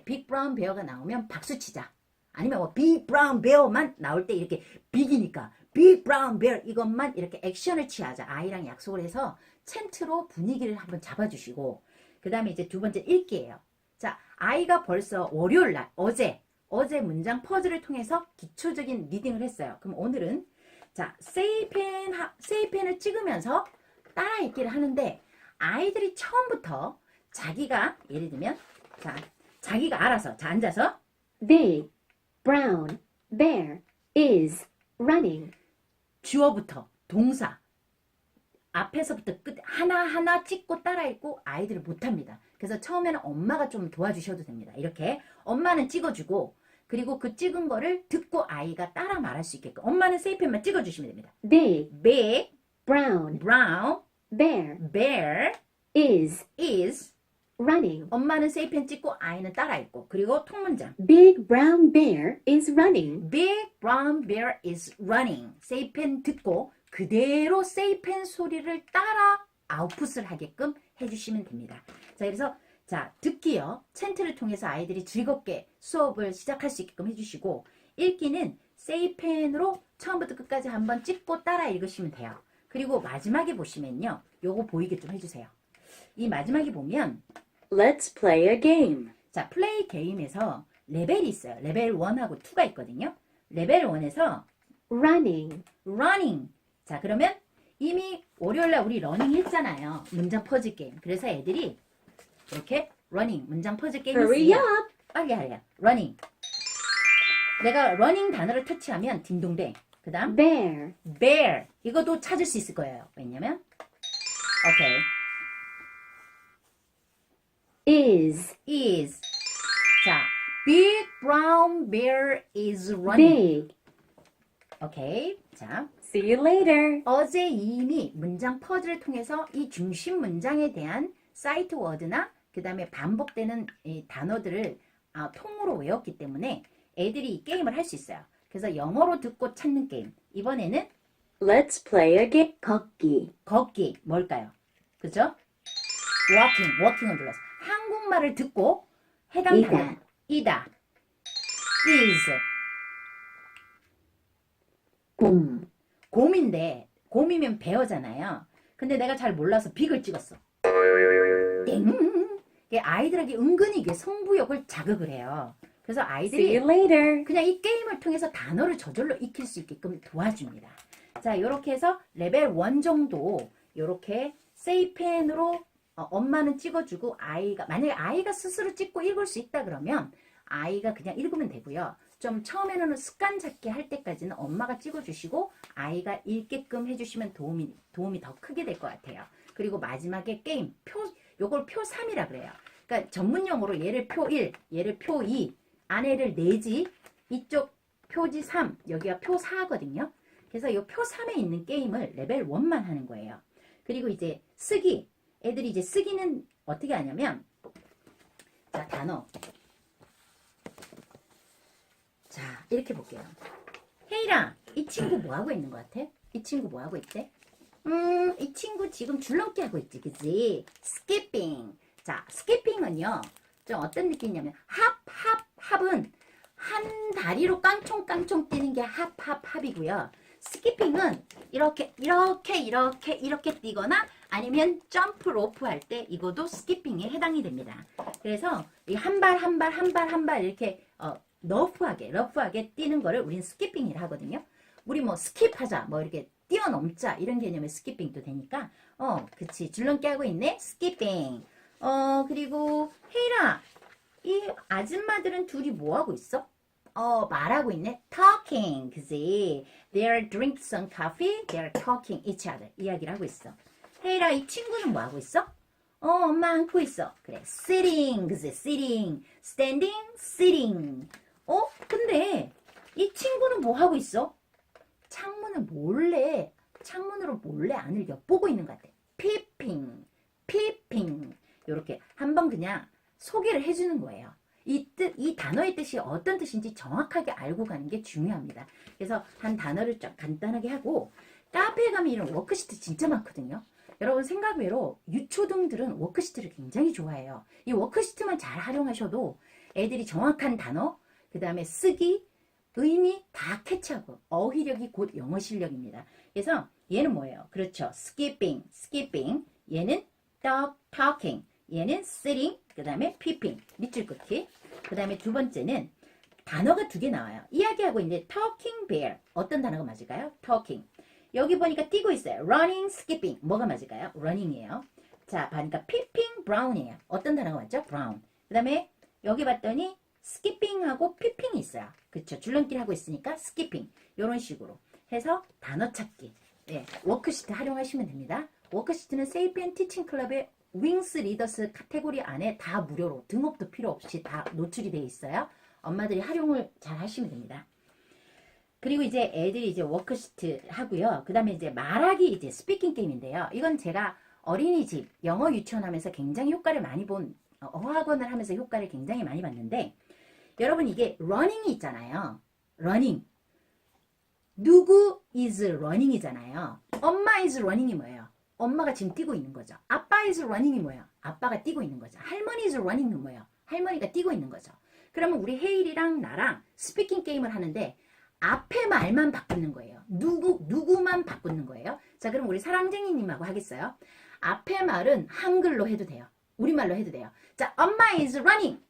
A: 빅 브라운 베어가 나오면 박수 치자. 아니면 뭐 빅 브라운 베어만 나올 때 이렇게 빅이니까 빅 브라운 베어 이것만 이렇게 액션을 취하자. 아이랑 약속을 해서 찬트로 분위기를 한번 잡아주시고 그 다음에 이제 두 번째 읽기예요. 자, 아이가 벌써 월요일 날 어제 문장 퍼즐을 통해서 기초적인 리딩을 했어요. 그럼 오늘은 자, 세이펜을 찍으면서 따라 읽기를 하는데 아이들이 처음부터 자기가 예를 들면 자, 자기가 알아서 자, 앉아서
B: Big brown bear is running.
A: 주어부터 동사 앞에서부터 끝 하나하나 찍고 따라 읽고 아이들을 못합니다. 그래서 처음에는 엄마가 좀 도와주셔도 됩니다. 이렇게 엄마는 찍어주고 그리고 그 찍은 거를 듣고 아이가 따라 말할 수 있게끔 엄마는 세이펜만 찍어주시면 됩니다.
B: Big
A: Big
B: brown
A: brown
B: bear
A: bear
B: is
A: is
B: running.
A: 엄마는 세이펜 찍고 아이는 따라 읽고 그리고 통문장
B: Big brown bear is running.
A: Big brown bear is running 세이펜 듣고 그대로 세이펜 소리를 따라 아웃풋을 하게끔 해주시면 됩니다. 자, 그래서 자, 듣기요. 찬트를 통해서 아이들이 즐겁게 수업을 시작할 수 있게끔 해주시고 읽기는 세이펜으로 처음부터 끝까지 한번 찍고 따라 읽으시면 돼요. 그리고 마지막에 보시면요. 요거 보이게 좀 해주세요. 이 마지막에 보면
C: Let's play a game.
A: 자, 플레이 게임에서 레벨이 있어요. 레벨 1하고 2가 있거든요. 레벨 1에서
B: Running.
A: running. 자, 그러면 이미 월요일날 우리 러닝 했잖아요. 문장 퍼즐 게임. 그래서 애들이 이렇게 running, 문장 퍼즐 게임
B: Hurry
A: 했어요.
B: up.
A: 빨리 하래요. running. 내가 running 단어를 터치하면 딩동댕. 그 다음
B: Bear.
A: bear. 이것도 찾을 수 있을 거예요. 왜냐면 오케이.
B: Is.
A: is. 자, big brown bear is running.
B: Big.
A: 오케이. 자,
C: See you later.
A: 어제 이미 문장 퍼즐을 통해서 이 중심 문장에 대한 사이트 워드나 그 다음에 반복되는 이 단어들을 통으로 외웠기 때문에 애들이 이 게임을 할 수 있어요. 그래서 영어로 듣고 찾는 게임. 이번에는
C: Let's play a game.
B: 걷기.
A: 걷기. 뭘까요? 그죠? walking을 눌러서 한국말을 듣고 해당
B: 이다.
A: 단어 이다. is.
B: 곰.
A: 곰인데 곰이면 베어잖아요. 근데 내가 잘 몰라서 빅을 찍었어. 땡. 이게 아이들에게 은근히 이게 성부욕을 자극을 해요. 그래서
C: See
A: 아이들이
C: you later.
A: 그냥 이 게임을 통해서 단어를 저절로 익힐 수 있게끔 도와줍니다. 자, 이렇게 해서 레벨 1 정도 이렇게 세이펜으로 엄마는 찍어주고 아이가 만약에 아이가 스스로 찍고 읽을 수 있다 그러면 아이가 그냥 읽으면 되고요. 좀 처음에는 습관 잡기 할 때까지는 엄마가 찍어주시고 아이가 읽게끔 해주시면 도움이 더 크게 될 것 같아요. 그리고 마지막에 게임 요걸 표 3이라 그래요. 그러니까 전문 용어로 얘를 표 1, 얘를 표 2, 안에를 내지 이쪽 표지 3, 여기가 표 4거든요. 그래서 이 표 3에 있는 게임을 레벨 1만 하는 거예요. 그리고 이제 쓰기, 애들이 이제 쓰기는 어떻게 하냐면 자, 단어. 자, 이렇게 볼게요. 헤이라, 이 친구 뭐 하고 있는 것 같아? 이 친구 뭐 하고 있대? 이 친구 지금 줄넘기 하고 있지, 그치? 스키핑. 자, 스키핑은요, 좀 어떤 느낌이냐면, 합은 한 다리로 깡총깡총 뛰는 게 합이고요. 스키핑은 이렇게 뛰거나 아니면 점프 로프 할 때 이것도 스키핑에 해당이 됩니다. 그래서 이 한 발 이렇게 러프하게 뛰는 거를 우리는 스키핑이라 하거든요. 우리 뭐 스킵하자, 뭐 이렇게 뛰어넘자 이런 개념의 스키핑도 되니까 그치 줄넘기 하고 있네 스키핑. 그리고 헤이라, 이 아줌마들은 둘이 뭐 하고 있어? 말하고 있네. talking, 그지? They're drink some coffee, they're talking each other. 이야기를 하고 있어. 헤이라, 이 친구는 뭐 하고 있어? 엄마 안고 있어. 그래, sitting, 그지? sitting, standing, sitting. 근데 이 친구는 뭐 하고 있어? 창문을 몰래 창문으로 몰래 안을 엿보고 있는 것 같아. peeping, peeping. 이렇게 한번 그냥 소개를 해주는 거예요. 이 단어의 뜻이 어떤 뜻인지 정확하게 알고 가는 게 중요합니다. 그래서 한 단어를 좀 간단하게 하고, 카페에 가면 이런 워크시트 진짜 많거든요. 여러분 생각외로 유초등들은 워크시트를 굉장히 좋아해요. 이 워크시트만 잘 활용하셔도 애들이 정확한 단어, 그 다음에 쓰기, 의미 다 캐치하고, 어휘력이 곧 영어 실력입니다. 그래서 얘는 뭐예요? 그렇죠. skipping, skipping. 얘는 talking. 얘는 sitting. 그 다음에 peeping. 밑줄 긋기. 그 다음에 두 번째는 단어가 두 개 나와요. 이야기하고 있는데 talking bear. 어떤 단어가 맞을까요? talking. 여기 보니까 띄고 있어요. running, skipping. 뭐가 맞을까요? running이에요. 자, 보니까 peeping, brown이에요. 어떤 단어가 맞죠? brown. 그 다음에 여기 봤더니 skipping하고 peeping이 있어요. 그쵸? 줄넘기를 하고 있으니까 skipping. 이런 식으로 해서 단어 찾기. 네, 워크시트 활용하시면 됩니다. 워크시트는 세이피엔 티칭 클럽의 윙스 리더스 카테고리 안에 다 무료로 등록도 필요 없이 다 노출이 되어 있어요. 엄마들이 활용을 잘 하시면 됩니다. 그리고 이제 애들이 이제 워크시트 하고요. 그 다음에 이제 말하기 이제 스피킹 게임인데요. 이건 제가 어린이집 영어 유치원 하면서 굉장히 효과를 많이 본, 어학원을 하면서 효과를 굉장히 많이 봤는데, 여러분 이게 러닝이 있잖아요. 러닝. 누구 is running이잖아요. 엄마 is running이 뭐예요? 엄마가 지금 뛰고 있는 거죠. 아빠 is running이 뭐예요? 아빠가 뛰고 있는 거죠. 할머니 is running은 뭐예요? 할머니가 뛰고 있는 거죠. 그러면 우리 헤일이랑 나랑 스피킹 게임을 하는데 앞에 말만 바꾸는 거예요. 누구만 바꾸는 거예요. 자, 그럼 우리 사랑쟁이님하고 하겠어요. 앞에 말은 한글로 해도 돼요. 우리말로 해도 돼요. 자, 엄마 is running.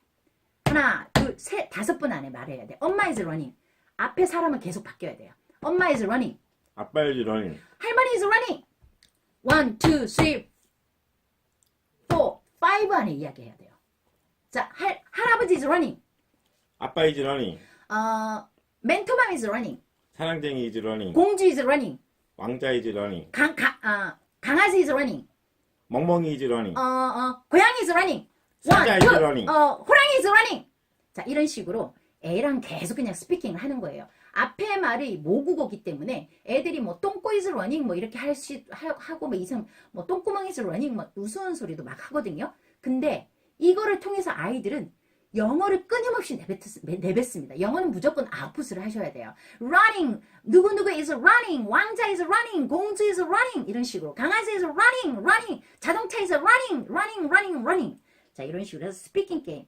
A: 하나, 둘, 셋, 5번 안에 말해야 돼. 엄마 is running. 앞에 사람은 계속 바뀌어야 돼요. 엄마 is running.
E: 아빠 is running.
A: 할머니 is running. 1, 2, 3, 4, 5 안에 이야기해야 돼요. 자, 할아버지 is running.
E: 아빠 is running.
A: 멘토맘 is running.
E: 사랑쟁이 is running.
A: 공주 is running.
E: 왕자 is running.
A: 강아지 is running.
E: 멍멍이 is running.
A: 고양이 is running.
E: 사자 is running.
A: 호랑이 is running. 자, 이런 식으로 애랑 계속 그냥 스피킹을 하는 거예요. 앞에 말이 모국어기 때문에 애들이 뭐 똥꼬 is running 뭐 이렇게 하고 뭐 이상 뭐 똥구멍 is running 뭐 우스운 소리도 막 하거든요. 근데 이거를 통해서 아이들은 영어를 끊임없이 내뱉습니다. 영어는 무조건 아웃풋을 하셔야 돼요. running, 누구누구 is running, 왕자 is running, 공주 is running 이런 식으로 강아지 is running, 자동차 is running. 자, 이런 식으로 해서 스피킹 게임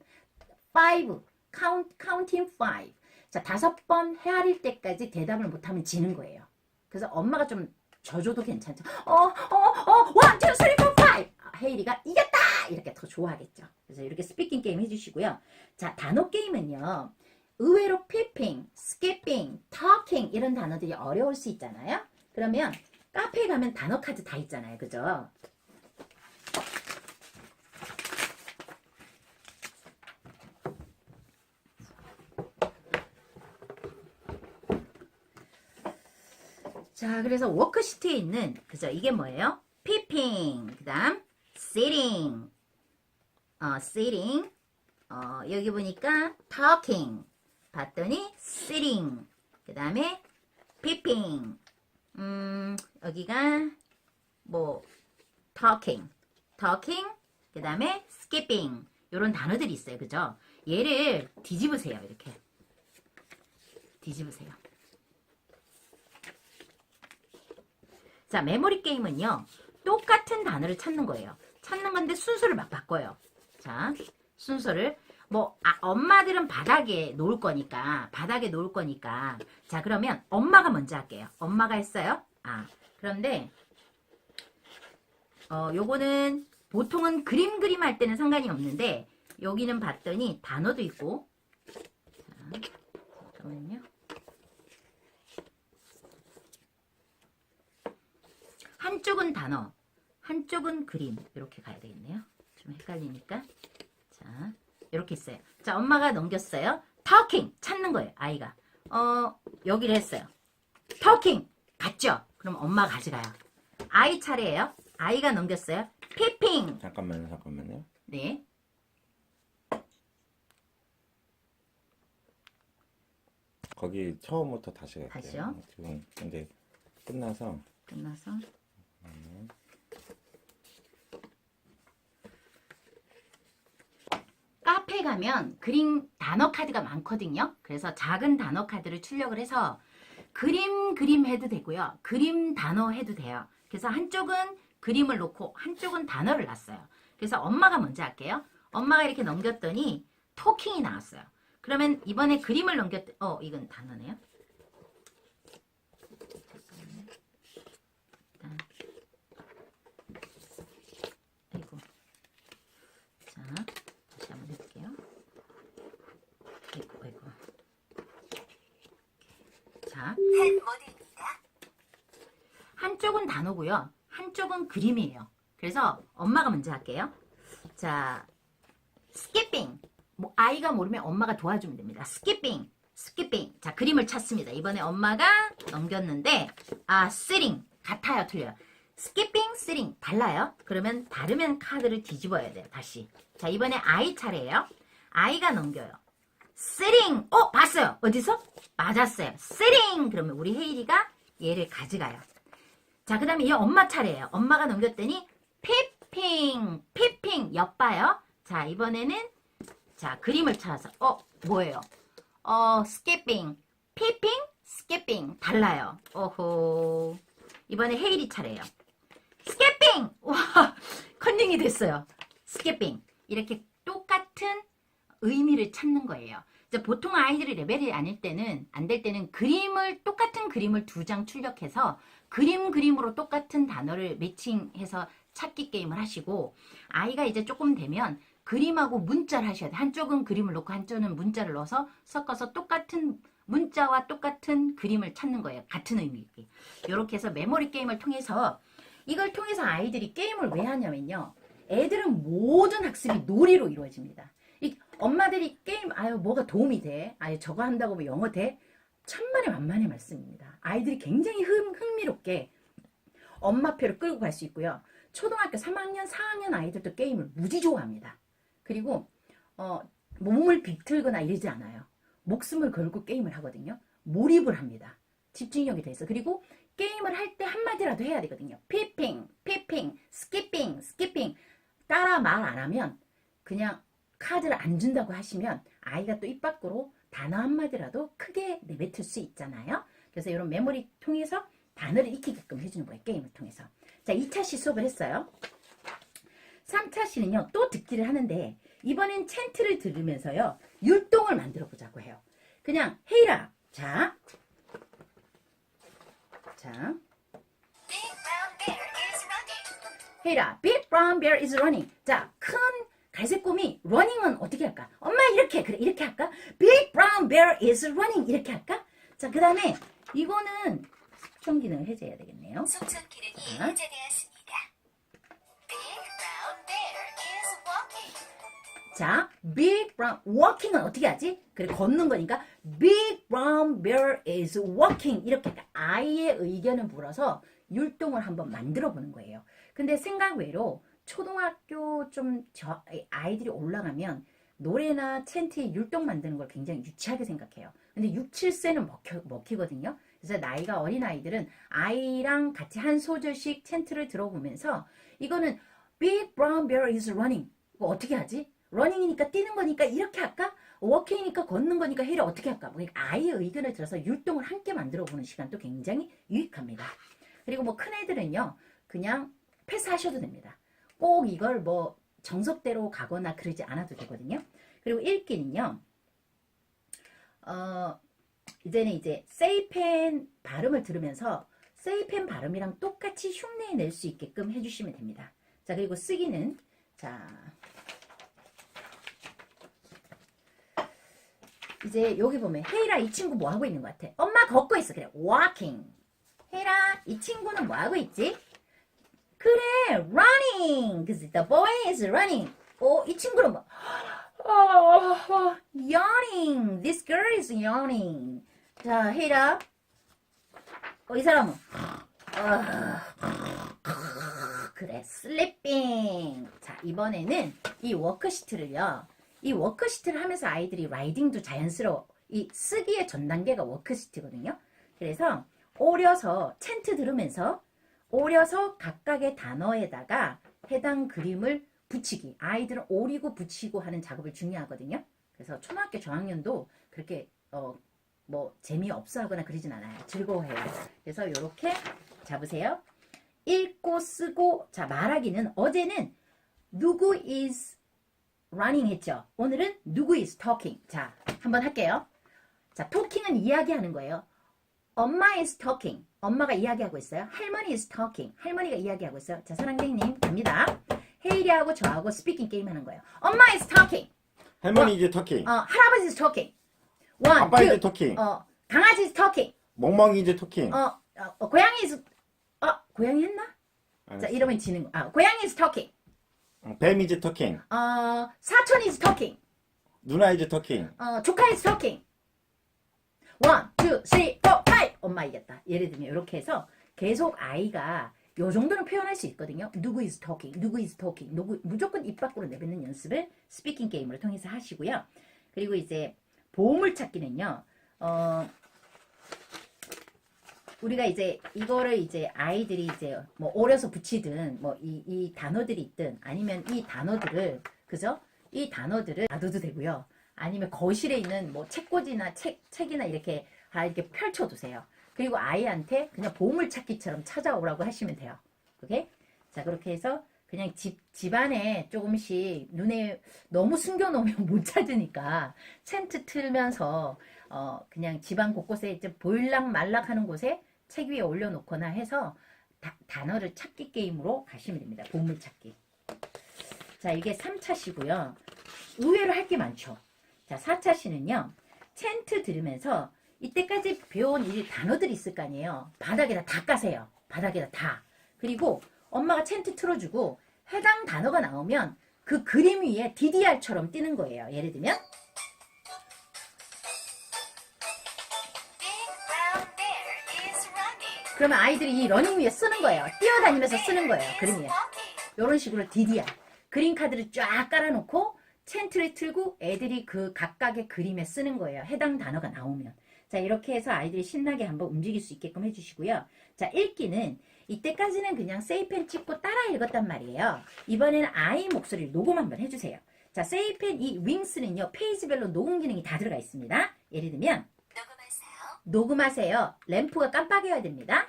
A: 5, counting 5. 자, 5번 헤아릴 때까지 대답을 못하면 지는 거예요. 그래서 엄마가 좀 져줘도 괜찮죠. 1, 2, 3, 4, 5. 헤이리가 이겼다! 이렇게 더 좋아하겠죠. 그래서 이렇게 스피킹 게임 해주시고요. 자, 단어 게임은요. 의외로 peeping, skipping, talking 이런 단어들이 어려울 수 있잖아요. 그러면 카페에 가면 단어 카드 다 있잖아요. 그죠? 자, 그래서 워크시트에 있는, 그죠? 이게 뭐예요? peeping, 그 다음, sitting, 여기 보니까 talking, 봤더니 sitting, 그 다음에 peeping, 여기가 뭐 talking, 그 다음에 skipping, 요런 단어들이 있어요. 그죠? 얘를 뒤집으세요. 이렇게. 뒤집으세요. 자, 메모리 게임은요. 똑같은 단어를 찾는 거예요. 찾는 건데 순서를 막 바꿔요. 자, 순서를 엄마들은 바닥에 놓을 거니까 자, 그러면 엄마가 먼저 할게요. 엄마가 했어요. 그런데 요거는 보통은 그림 할 때는 상관이 없는데 여기는 봤더니 단어도 있고 자, 잠깐만요. 한쪽은 단어, 한쪽은 그림 이렇게 가야 되겠네요. 좀 헷갈리니까. 자, 이렇게 있어요. 자, 엄마가 넘겼어요. talking 찾는 거예요. 아이가. 여기를 했어요. talking 갔죠? 그럼 엄마가 가져가요. 아이 차례예요. 아이가 넘겼어요. peeping.
E: 잠깐만요.
A: 네.
E: 거기 처음부터 다시 갈게요.
A: 다시요?
E: 지금 근데 끝나서
A: 끝나서. 카페 가면 그림 단어 카드가 많거든요. 그래서 작은 단어 카드를 출력을 해서 그림 해도 되고요. 그림 단어 해도 돼요. 그래서 한쪽은 그림을 놓고 한쪽은 단어를 놨어요. 그래서 엄마가 먼저 할게요. 엄마가 이렇게 넘겼더니 토킹이 나왔어요. 그러면 이번에 그림을 이건 단어네요. 잠깐만요. 일단 아이고. 자, 다시 한번 해볼게요. 아이고. 자, 한쪽은 단어고요. 한쪽은 그림이에요. 그래서 엄마가 먼저 할게요. 자, 스키핑. 뭐 아이가 모르면 엄마가 도와주면 됩니다. 스키핑. 자, 그림을 찾습니다. 이번에 엄마가 넘겼는데 sitting 같아요, 틀려요. 스키핑, sitting 달라요. 그러면 다르면 카드를 뒤집어야 돼요. 다시. 자, 이번에 아이 차례예요. 아이가 넘겨요. sitting. 봤어요. 어디서? 맞았어요. sitting. 그러면 우리 혜일이가 얘를 가져가요. 자, 그 다음에 이 엄마 차례예요. 엄마가 넘겼더니 피핑 엿봐요. 자, 이번에는 자, 그림을 찾아서 뭐예요? 스키핑, 피핑, 스키핑 달라요. 오호. 이번에 혜일이 차례예요. 스키핑! 와, 컨닝이 됐어요. 스키핑. 이렇게 똑같은 의미를 찾는 거예요. 이제 보통 아이들이 레벨이 아닐 때는, 안 될 때는 똑같은 그림을 2장 출력해서 그림으로 똑같은 단어를 매칭해서 찾기 게임을 하시고, 아이가 이제 조금 되면 그림하고 문자를 하셔야 돼요. 한쪽은 그림을 놓고 한쪽은 문자를 넣어서 섞어서 똑같은 문자와 똑같은 그림을 찾는 거예요. 같은 의미 있게. 이렇게 해서 메모리 게임을 통해서 이걸 통해서 아이들이 게임을 왜 하냐면요. 애들은 모든 학습이 놀이로 이루어집니다. 엄마들이 게임 뭐가 도움이 돼? 저거 한다고 뭐 영어 돼? 천만의 만만의 말씀입니다. 아이들이 굉장히 흥미롭게 엄마표를 끌고 갈 수 있고요. 초등학교 3학년, 4학년 아이들도 게임을 무지 좋아합니다. 그리고 몸을 비틀거나 이러지 않아요. 목숨을 걸고 게임을 하거든요. 몰입을 합니다. 집중력이 돼서. 그리고 게임을 할 때 한마디라도 해야 되거든요. 피핑, 스키핑. 따라 말 안 하면 그냥 카드를 안 준다고 하시면 아이가 또 입 밖으로 단어 한마디라도 크게 내뱉을 수 있잖아요. 그래서 이런 메모리 통해서 단어를 익히게끔 해주는 거예요. 게임을 통해서. 자, 2차시 수업을 했어요. 3차시는요. 또 듣기를 하는데 이번엔 챈트를 들으면서요. 율동을 만들어 보자고 해요. 그냥 혜일아. 자. 혜일아. Big brown bear is running. 자, 큰 갈색 곰이 running은 어떻게 할까? 엄마 이렇게 그래 이렇게 할까? Big brown bear is running 이렇게 할까? 자, 그 다음에 이거는 숙청 기능을 해제해야 되겠네요.
F: 숙청 기능이 해제되었습니다. Big brown bear is walking.
A: 자, big brown walking은 어떻게 하지? 그래 걷는 거니까 big brown bear is walking 이렇게 아이의 의견을 물어서 율동을 한번 만들어 보는 거예요. 근데 생각 외로 초등학교 아이들이 올라가면 노래나 챈트에 율동 만드는 걸 굉장히 유치하게 생각해요. 근데 6, 7세는 먹히거든요. 그래서 나이가 어린 아이들은 아이랑 같이 한 소절씩 챈트를 들어보면서 이거는 Big Brown Bear is running. 이거 어떻게 하지? 러닝이니까 뛰는 거니까 이렇게 할까? 워킹이니까 걷는 거니까 해를 어떻게 할까? 아이의 의견을 들어서 율동을 함께 만들어 보는 시간도 굉장히 유익합니다. 그리고 뭐 큰 애들은요. 그냥 패스하셔도 됩니다. 꼭 이걸 뭐 정석대로 가거나 그러지 않아도 되거든요. 그리고 읽기는요. 이제는 이제 세이펜 발음을 들으면서 세이펜 발음이랑 똑같이 흉내 낼 수 있게끔 해주시면 됩니다. 자, 그리고 쓰기는 자 이제 여기 보면 혜일아 이 친구 뭐 하고 있는 것 같아? 엄마 걷고 있어. 그래 walking. 혜일아 이 친구는 뭐 하고 있지? 그래 running. Because the boy is running. 이 친구는 뭐 yawning. This girl is yawning. 자, 혜일아. 이 사람은 그래 sleeping. 자, 이번에는 이 워크시트를요. 이 워크시트를 하면서 아이들이 라이딩도 자연스러워. 이 쓰기의 전 단계가 워크시트거든요. 그래서 오려서 챈트 들으면서 오려서 각각의 단어에다가 해당 그림을 붙이기. 아이들은 오리고 붙이고 하는 작업을 중요하거든요. 그래서 초등학교 저학년도 그렇게 뭐 재미없어 하거나 그러진 않아요. 즐거워해요. 그래서 이렇게 잡으세요. 읽고 쓰고. 자, 말하기는 어제는 누구 is running 했죠. 오늘은 누구 is talking. 자, 한번 할게요. 자, talking은 이야기하는 거예요. 엄마 is talking. 엄마가 이야기하고 있어요. 할머니 is talking. 할머니가 이야기하고 있어요. 자, 사랑쟁이님 갑니다. 헤이리하고 저하고 스피킹 게임 하는 거예요. 엄마 is talking.
E: 할머니 이제 토킹.
A: 할아버지 is talking. 원,
E: 아빠
A: 투.
E: 이제 토킹.
A: 강아지 is talking.
E: 멍멍이 이제 토킹.
A: 고양이 is 고양이 했나? 자, 이러면 지는 거. 고양이 is talking.
E: 뱀 이제 토킹.
A: 사촌 is talking.
E: 누나 이제 토킹.
A: 조카 is talking. 1, 2, 3, 4, 5. 엄마 이겼다. 예를 들면 이렇게 해서 계속 아이가 요 정도는 표현할 수 있거든요. 누구 is talking, 누구 is talking. 무조건 입 밖으로 내뱉는 연습을 스피킹 게임을 통해서 하시고요. 그리고 이제 보물찾기는요. 우리가 이제 이거를 이제 아이들이 이제 뭐 오려서 붙이든 뭐 이 단어들이 있든 아니면 이 단어들을 그죠? 이 단어들을 놔둬도 되고요. 아니면 거실에 있는 뭐 책꽂이나 책이나 이렇게 이렇게 펼쳐두세요. 그리고 아이한테 그냥 보물찾기처럼 찾아오라고 하시면 돼요. 오케이? 자, 그렇게 해서 그냥 집안에 조금씩 눈에 너무 숨겨놓으면 못 찾으니까 텐트 틀면서 그냥 집안 곳곳에 이제 보일락 말락 하는 곳에 책 위에 올려놓거나 해서 단어를 찾기 게임으로 가시면 됩니다. 보물찾기. 자, 이게 3차시고요. 의외로 할 게 많죠. 자, 4차시는요. 텐트 들으면서 이때까지 배워온 이 단어들이 있을 거 아니에요. 바닥에다 다 까세요. 바닥에다 다. 그리고 엄마가 텐트 틀어주고 해당 단어가 나오면 그 그림 위에 DDR처럼 뜨는 거예요. 예를 들면
F: Big brown bear is running.
A: 그러면 아이들이 이 러닝 위에 쓰는 거예요. 뛰어다니면서 쓰는 거예요.
F: Is
A: 그림 위에.
F: walking.
A: 이런 식으로 DDR. 그림 카드를 쫙 깔아놓고 텐트를 틀고 애들이 그 각각의 그림에 쓰는 거예요. 해당 단어가 나오면. 자, 이렇게 해서 아이들이 신나게 한번 움직일 수 있게끔 해주시고요. 자, 읽기는 이때까지는 그냥 세이펜 찍고 따라 읽었단 말이에요. 이번에는 아이 목소리를 녹음 한번 해주세요. 자, 세이펜 이 윙스는요. 페이지별로 녹음 기능이 다 들어가 있습니다. 예를 들면
F: 녹음하세요.
A: 녹음하세요. 램프가 깜빡여야 됩니다.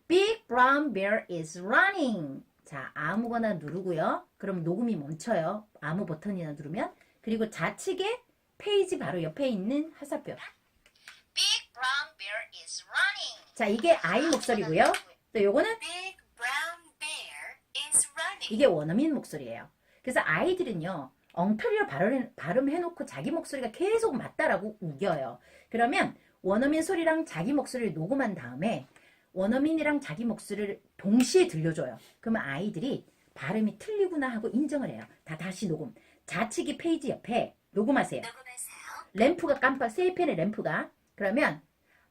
A: Big brown bear is running. 자, 아무거나 누르고요. 그럼 녹음이 멈춰요. 아무 버튼이나 누르면. 그리고 좌측에 페이지 바로 옆에 있는 화살표.
F: Big brown bear is running.
A: 자, 이게 아이 목소리고요. 또 요거는
F: Big brown bear is running.
A: 이게 원어민 목소리예요. 그래서 아이들은요. 엉터리로 발음해놓고 자기 목소리가 계속 맞다라고 우겨요. 그러면 원어민 소리랑 자기 목소리를 녹음한 다음에 원어민이랑 자기 목소리를 동시에 들려줘요. 그러면 아이들이 발음이 틀리구나 하고 인정을 해요. 다시 녹음. 좌측이 페이지 옆에 녹음하세요.
F: 녹음하세요.
A: 램프가 세이펜의 램프가. 그러면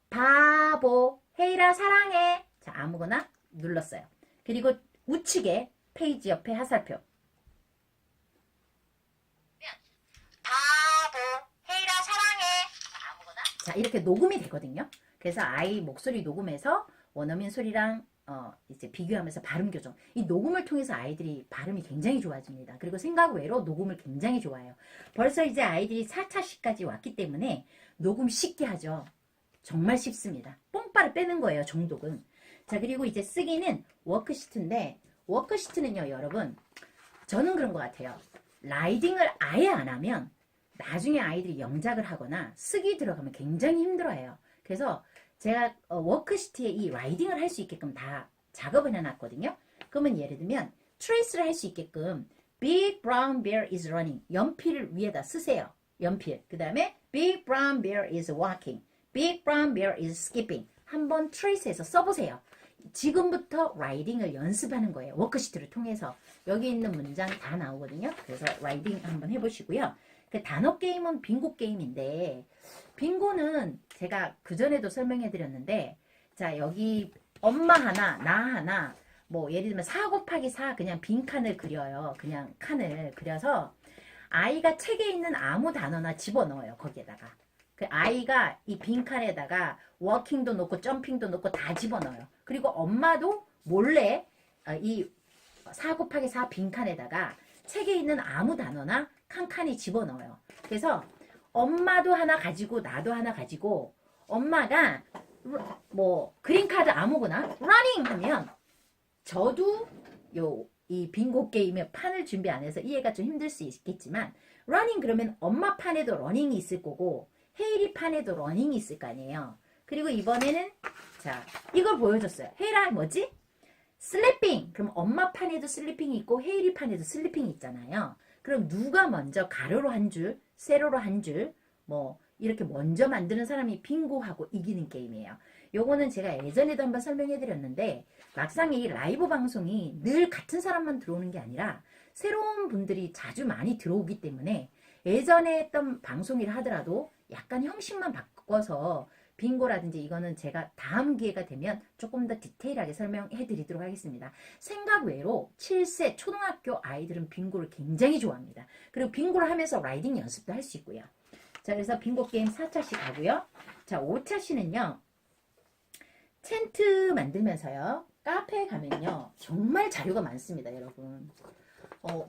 A: 바보, 헤이라 사랑해. 자, 아무거나 눌렀어요. 그리고 우측에 페이지 옆에 화살표.
F: 바보, 헤이라 사랑해. 아무거나.
A: 자, 이렇게 녹음이 되거든요. 그래서 아이 목소리 녹음해서 원어민 소리랑 이제 비교하면서 발음 교정. 이 녹음을 통해서 아이들이 발음이 굉장히 좋아집니다. 그리고 생각 외로 녹음을 굉장히 좋아해요. 벌써 이제 아이들이 4차시까지 왔기 때문에 녹음 쉽게 하죠. 정말 쉽습니다. 뽕빠를 빼는 거예요, 정독은. 자, 그리고 이제 쓰기는 워크시트인데, 워크시트는요, 여러분, 저는 그런 것 같아요. 라이딩을 아예 안 하면 나중에 아이들이 영작을 하거나 쓰기 들어가면 굉장히 힘들어해요. 그래서 제가 워크시트에 이 라이딩을 할 수 있게끔 다 작업을 해놨거든요. 그러면 예를 들면 트레이스를 할 수 있게끔 Big brown bear is running. 연필을 위에다 쓰세요. 연필. 그 다음에 Big brown bear is walking. Big brown bear is skipping. 한번 트레이스해서 써보세요. 지금부터 라이딩을 연습하는 거예요. 워크시트를 통해서. 여기 있는 문장 다 나오거든요. 그래서 라이딩 한번 해보시고요. 그 단어 게임은 빙고 게임인데, 빙고는 제가 그전에도 설명해 드렸는데, 자, 여기 엄마 하나, 나 하나, 뭐 예를 들면 4 곱하기 4 그냥 빈칸을 그려요. 그냥 칸을 그려서 아이가 책에 있는 아무 단어나 집어넣어요. 거기에다가. 그 아이가 이 빈칸에다가 워킹도 넣고 점핑도 넣고 다 집어넣어요. 그리고 엄마도 몰래 이 4 곱하기 4 빈칸에다가 책에 있는 아무 단어나 칸칸이 집어넣어요. 그래서 엄마도 하나 가지고 나도 하나 가지고 엄마가 뭐 그린카드 아무거나 running 하면 저도 이 빙고 게임의 판을 준비 안 해서 이해가 좀 힘들 수 있겠지만 running 그러면 엄마 판에도 러닝이 있을 거고 헤일이 판에도 러닝이 있을 거 아니에요. 그리고 이번에는 자 이걸 보여줬어요. 헤일아 뭐지? 슬리핑. 그럼 엄마 판에도 슬리핑이 있고 헤일이 판에도 슬리핑이 있잖아요. 그럼 누가 먼저 가로로 한 줄, 세로로 한 줄, 뭐 이렇게 먼저 만드는 사람이 빙고하고 이기는 게임이에요. 요거는 제가 예전에도 한번 설명해 드렸는데 막상 이 라이브 방송이 늘 같은 사람만 들어오는 게 아니라 새로운 분들이 자주 많이 들어오기 때문에 예전에 했던 방송이라 하더라도 약간 형식만 바꿔서 빙고라든지 이거는 제가 다음 기회가 되면 조금 더 디테일하게 설명해 드리도록 하겠습니다. 생각 외로 7세 초등학교 아이들은 빙고를 굉장히 좋아합니다. 그리고 빙고를 하면서 라이딩 연습도 할 수 있고요. 자, 그래서 빙고 게임 4차씩 하고요. 자, 5차시는요. 텐트 만들면서요. 카페에 가면요. 정말 자료가 많습니다, 여러분.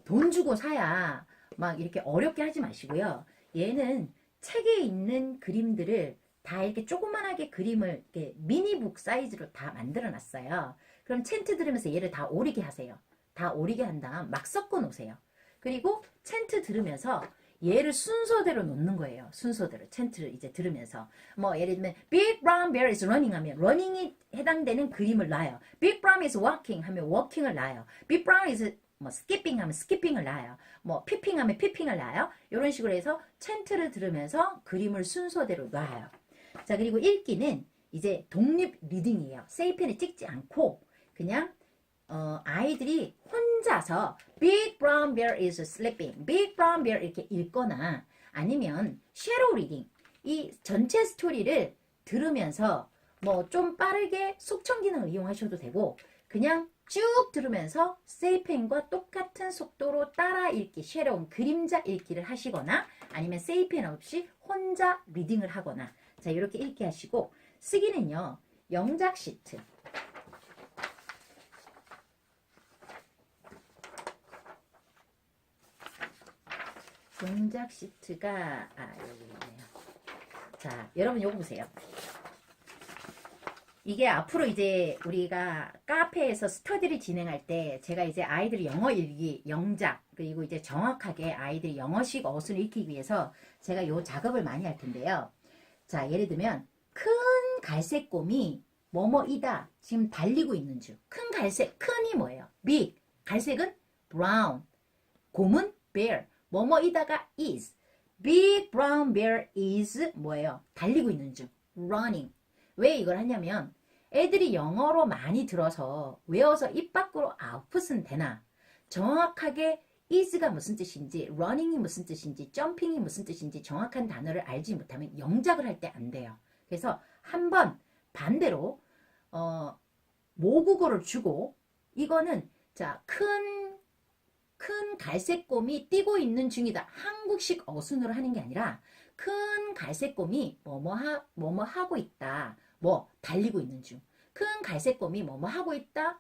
A: 돈 주고 사야 막 이렇게 어렵게 하지 마시고요. 얘는 책에 있는 그림들을 다 이렇게 조그만하게 그림을 이렇게 미니북 사이즈로 다 만들어 놨어요. 그럼 텐트 들으면서 얘를 다 오리게 하세요. 다 오리게 한 다음 막 섞어 놓으세요. 그리고 텐트 들으면서 얘를 순서대로 놓는 거예요. 순서대로 텐트를 이제 들으면서 뭐 예를 들면 Big Brown Bear is running 하면 running이 해당되는 그림을 놔요. Big Brown is walking 하면 walking을 놔요. Big Brown is 뭐 skipping 하면 skipping을 놔요. 뭐 peeping 하면 peeping을 놔요. 이런 식으로 해서 텐트를 들으면서 그림을 순서대로 놔요. 자, 그리고 읽기는 이제 독립 리딩이에요. 세이펜을 찍지 않고 그냥 아이들이 혼자서 Big Brown Bear is sleeping, Big Brown Bear 이렇게 읽거나 아니면 shadow reading 이 전체 스토리를 들으면서 뭐 좀 빠르게 속청 기능을 이용하셔도 되고 그냥 쭉 들으면서 세이펜과 똑같은 속도로 따라 읽기, shadow 그림자 읽기를 하시거나 아니면 세이펜 없이 혼자 리딩을 하거나 자 이렇게 읽기 하시고 쓰기는요 영작 시트 영작 시트가 여기 있네요. 자 여러분 요거 보세요. 이게 앞으로 이제 우리가 카페에서 스터디를 진행할 때 제가 이제 아이들이 영어 읽기, 영작 그리고 이제 정확하게 아이들이 영어식 어순을 익히기 위해서 제가 요 작업을 많이 할 텐데요. 자 예를 들면 큰 갈색 곰이 뭐뭐이다 지금 달리고 있는 중. 큰 갈색 큰이 뭐예요? big 갈색은 brown 곰은 bear 뭐뭐이다가 is big brown bear is 뭐예요? 달리고 있는 중 running. 왜 이걸 하냐면 애들이 영어로 많이 들어서 외워서 입 밖으로 아웃풋은 되나 정확하게 is가 무슨 뜻인지 running이 무슨 뜻인지 jumping이 무슨 뜻인지 정확한 단어를 알지 못하면 영작을 할 때 안 돼요. 그래서 한번 반대로 모국어를 주고 이거는 자 큰 갈색 곰이 뛰고 있는 중이다. 한국식 어순으로 하는 게 아니라 큰 갈색 곰이 뭐뭐 하고 있다. 뭐 달리고 있는 중. 큰 갈색 곰이 뭐뭐 하고 있다.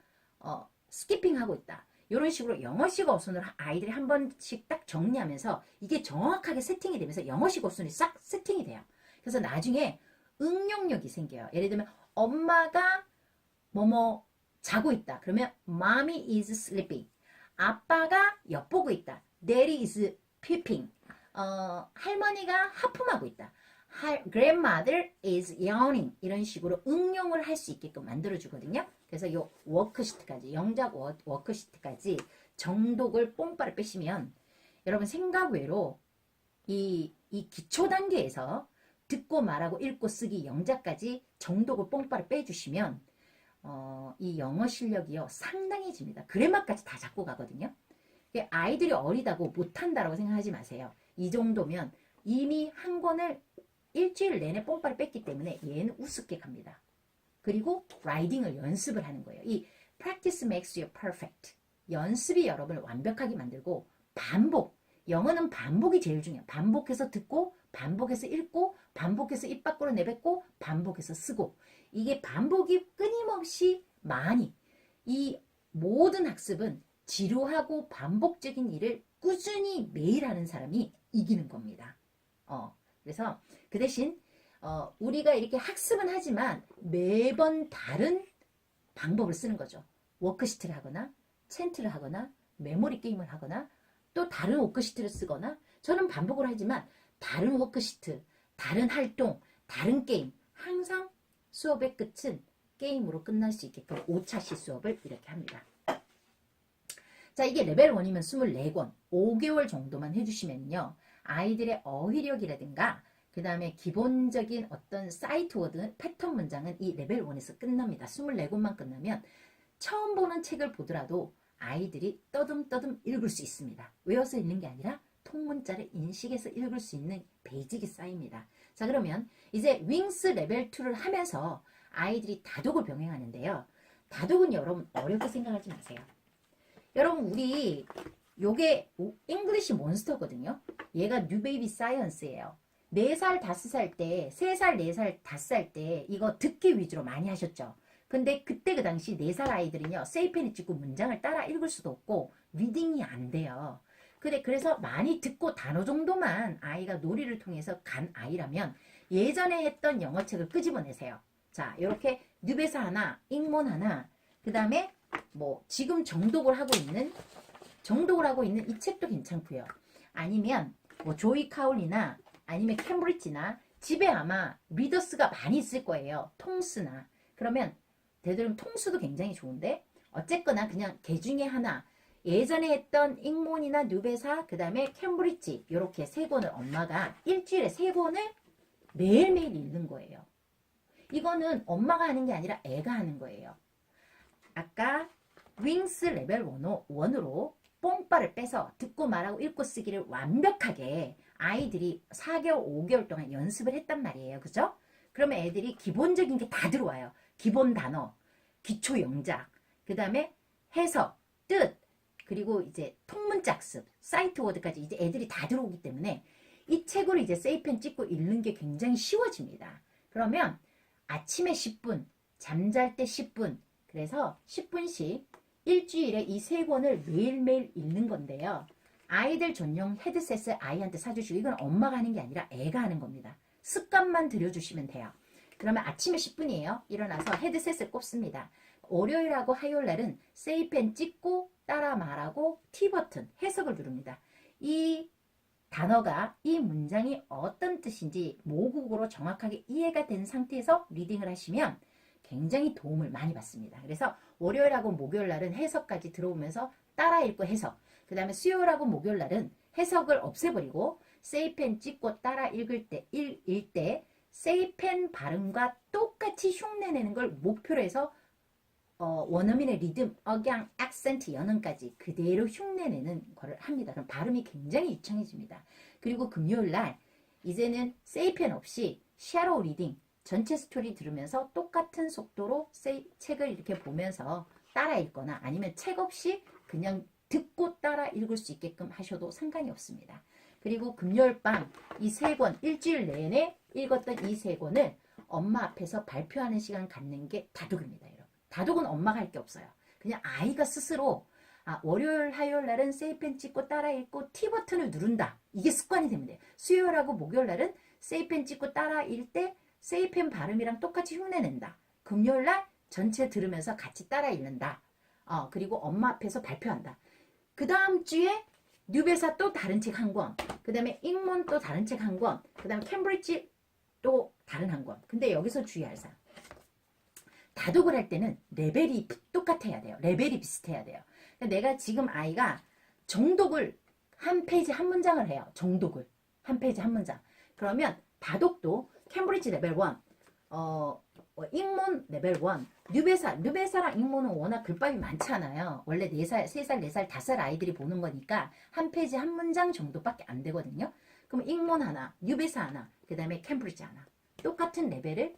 A: 스키핑 하고 있다. 이런 식으로 영어식 어순을 아이들이 한 번씩 딱 정리하면서 이게 정확하게 세팅이 되면서 영어식 어순이 싹 세팅이 돼요. 그래서 나중에 응용력이 생겨요. 예를 들면 엄마가 뭐뭐 자고 있다. 그러면 mommy is sleeping. 아빠가 엿보고 있다. daddy is peeping. 할머니가 하품하고 있다. grandmother is yawning. 이런 식으로 응용을 할 수 있게끔 만들어주거든요. 그래서 이 워크시트까지, 영작 워크시트까지 정독을 뽕빠를 빼시면 여러분 생각 외로 이 기초 단계에서 듣고 말하고 읽고 쓰기 영작까지 정독을 뽕빠를 빼주시면 이 영어 실력이요 상당해집니다. 그래마까지 다 잡고 가거든요. 아이들이 어리다고 못한다라고 생각하지 마세요. 이 정도면 이미 한 권을 일주일 내내 뽕빠를 뺐기 때문에 얘는 우습게 갑니다. 그리고 라이딩을 연습을 하는 거예요. 이 practice makes you perfect. 연습이 여러분을 완벽하게 만들고 반복. 영어는 반복이 제일 중요해요. 반복해서 듣고 반복해서 읽고 반복해서 입 밖으로 내뱉고 반복해서 쓰고 이게 반복이 끊임없이 많이 이 모든 학습은 지루하고 반복적인 일을 꾸준히 매일 하는 사람이 이기는 겁니다. 그래서 그 대신 우리가 이렇게 학습은 하지만 매번 다른 방법을 쓰는 거죠. 워크시트를 하거나 챈트를 하거나 메모리 게임을 하거나 또 다른 워크시트를 쓰거나 저는 반복을 하지만 다른 워크시트, 다른 활동, 다른 게임 항상 수업의 끝은 게임으로 끝날 수 있게끔 5차시 수업을 이렇게 합니다. 자, 이게 레벨 1이면 24권, 5개월 정도만 해주시면요. 아이들의 어휘력이라든가 그 다음에 기본적인 어떤 사이트 워드, 패턴 문장은 이 레벨 1에서 끝납니다. 24권만 끝나면 처음 보는 책을 보더라도 아이들이 떠듬떠듬 읽을 수 있습니다. 외워서 읽는 게 아니라 통문자를 인식해서 읽을 수 있는 베이직이 쌓입니다. 자, 그러면 이제 윙스 레벨 2를 하면서 아이들이 다독을 병행하는데요. 다독은 여러분 어렵게 생각하지 마세요. 여러분 우리 요게 잉글리시 몬스터거든요. 얘가 뉴베이비 사이언스예요. 4살, 5살 때, 3살, 4살, 5살 때 이거 듣기 위주로 많이 하셨죠. 근데 그때 그 당시 4살 아이들은요. 세이펜을 찍고 문장을 따라 읽을 수도 없고 리딩이 안 돼요. 그래서 많이 듣고 단어 정도만 아이가 놀이를 통해서 간 아이라면 예전에 했던 영어책을 끄집어내세요. 자, 이렇게 뉴베사 하나, 잉몬 하나, 그 다음에 뭐 지금 정독을 하고 있는 이 책도 괜찮고요. 아니면 뭐 조이 카울이나 아니면 캠브리지나 집에 아마 리더스가 많이 있을 거예요. 통스나. 그러면 되도록 통수도 굉장히 좋은데 어쨌거나 그냥 개 중에 하나 예전에 했던 잉몬이나 뉴베사 그 다음에 캠브리지 이렇게 3권을 엄마가 일주일에 3권을 매일매일 읽는 거예요. 이거는 엄마가 하는 게 아니라 애가 하는 거예요. 아까 윙스 레벨 1으로 뽕빠를 빼서 듣고 말하고 읽고 쓰기를 완벽하게 아이들이 4개월, 5개월 동안 연습을 했단 말이에요. 그죠? 그러면 애들이 기본적인 게 다 들어와요. 기본 단어, 기초 영작, 그 다음에 해석, 뜻, 그리고 이제 통문자 학습, 사이트 워드까지 이제 애들이 다 들어오기 때문에 이 책으로 이제 세이펜 찍고 읽는 게 굉장히 쉬워집니다. 그러면 아침에 10분, 잠잘 때 10분, 그래서 10분씩 일주일에 이 3권을 매일매일 읽는 건데요. 아이들 전용 헤드셋을 아이한테 사주시고 이건 엄마가 하는 게 아니라 애가 하는 겁니다. 습관만 들여주시면 돼요. 그러면 아침에 10분이에요. 일어나서 헤드셋을 꼽습니다. 월요일하고 화요일날은 세이펜 찍고 따라 말하고 T버튼 해석을 누릅니다. 이 단어가 이 문장이 어떤 뜻인지 모국어로 정확하게 이해가 된 상태에서 리딩을 하시면 굉장히 도움을 많이 받습니다. 그래서 월요일하고 목요일날은 해석까지 들어오면서 따라 읽고 해석, 그 다음에 수요일하고 목요일날은 해석을 없애버리고 세이펜 찍고 따라 읽을 때 세이펜 발음과 똑같이 흉내내는 걸 목표로 해서 원어민의 리듬, 억양, 액센트, 연음까지 그대로 흉내내는 거를 합니다. 그럼 발음이 굉장히 유창해집니다. 그리고 금요일날 이제는 세이펜 없이 샤로우 리딩, 전체 스토리 들으면서 똑같은 속도로 책을 이렇게 보면서 따라 읽거나 아니면 책 없이 그냥 듣고 따라 읽을 수 있게끔 하셔도 상관이 없습니다. 그리고 금요일 밤 이 3권 일주일 내내 읽었던 이 3권을 엄마 앞에서 발표하는 시간 갖는 게 다독입니다. 여러분. 다독은 엄마가 할 게 없어요. 그냥 아이가 스스로 월요일, 화요일 날은 세이펜 찍고 따라 읽고 T버튼을 누른다. 이게 습관이 되면 돼요. 수요일하고 목요일 날은 세이펜 찍고 따라 읽을 때 세이펜 발음이랑 똑같이 흉내낸다. 금요일 날 전체 들으면서 같이 따라 읽는다. 그리고 엄마 앞에서 발표한다. 그 다음 주에 뉴베사 또 다른 책 한 권, 그 다음에 잉몬 또 다른 책 한 권, 그 다음에 캠브리지 또 다른 한 권. 근데 여기서 주의할 사항. 다독을 할 때는 레벨이 똑같아야 돼요. 레벨이 비슷해야 돼요. 내가 지금 아이가 정독을 한 페이지 한 문장을 해요. 정독을 한 페이지 한 문장. 그러면 다독도 캠브리지 레벨 1, 잉몬 레벨 1, 뉴베사랑 잉몬은 워낙 글밥이 많잖아요. 원래 4살, 3살, 4살, 5살 아이들이 보는 거니까 한 페이지 한 문장 정도밖에 안 되거든요. 그럼 잉몬 하나, 뉴베사 하나, 그 다음에 캠브리지 하나. 똑같은 레벨을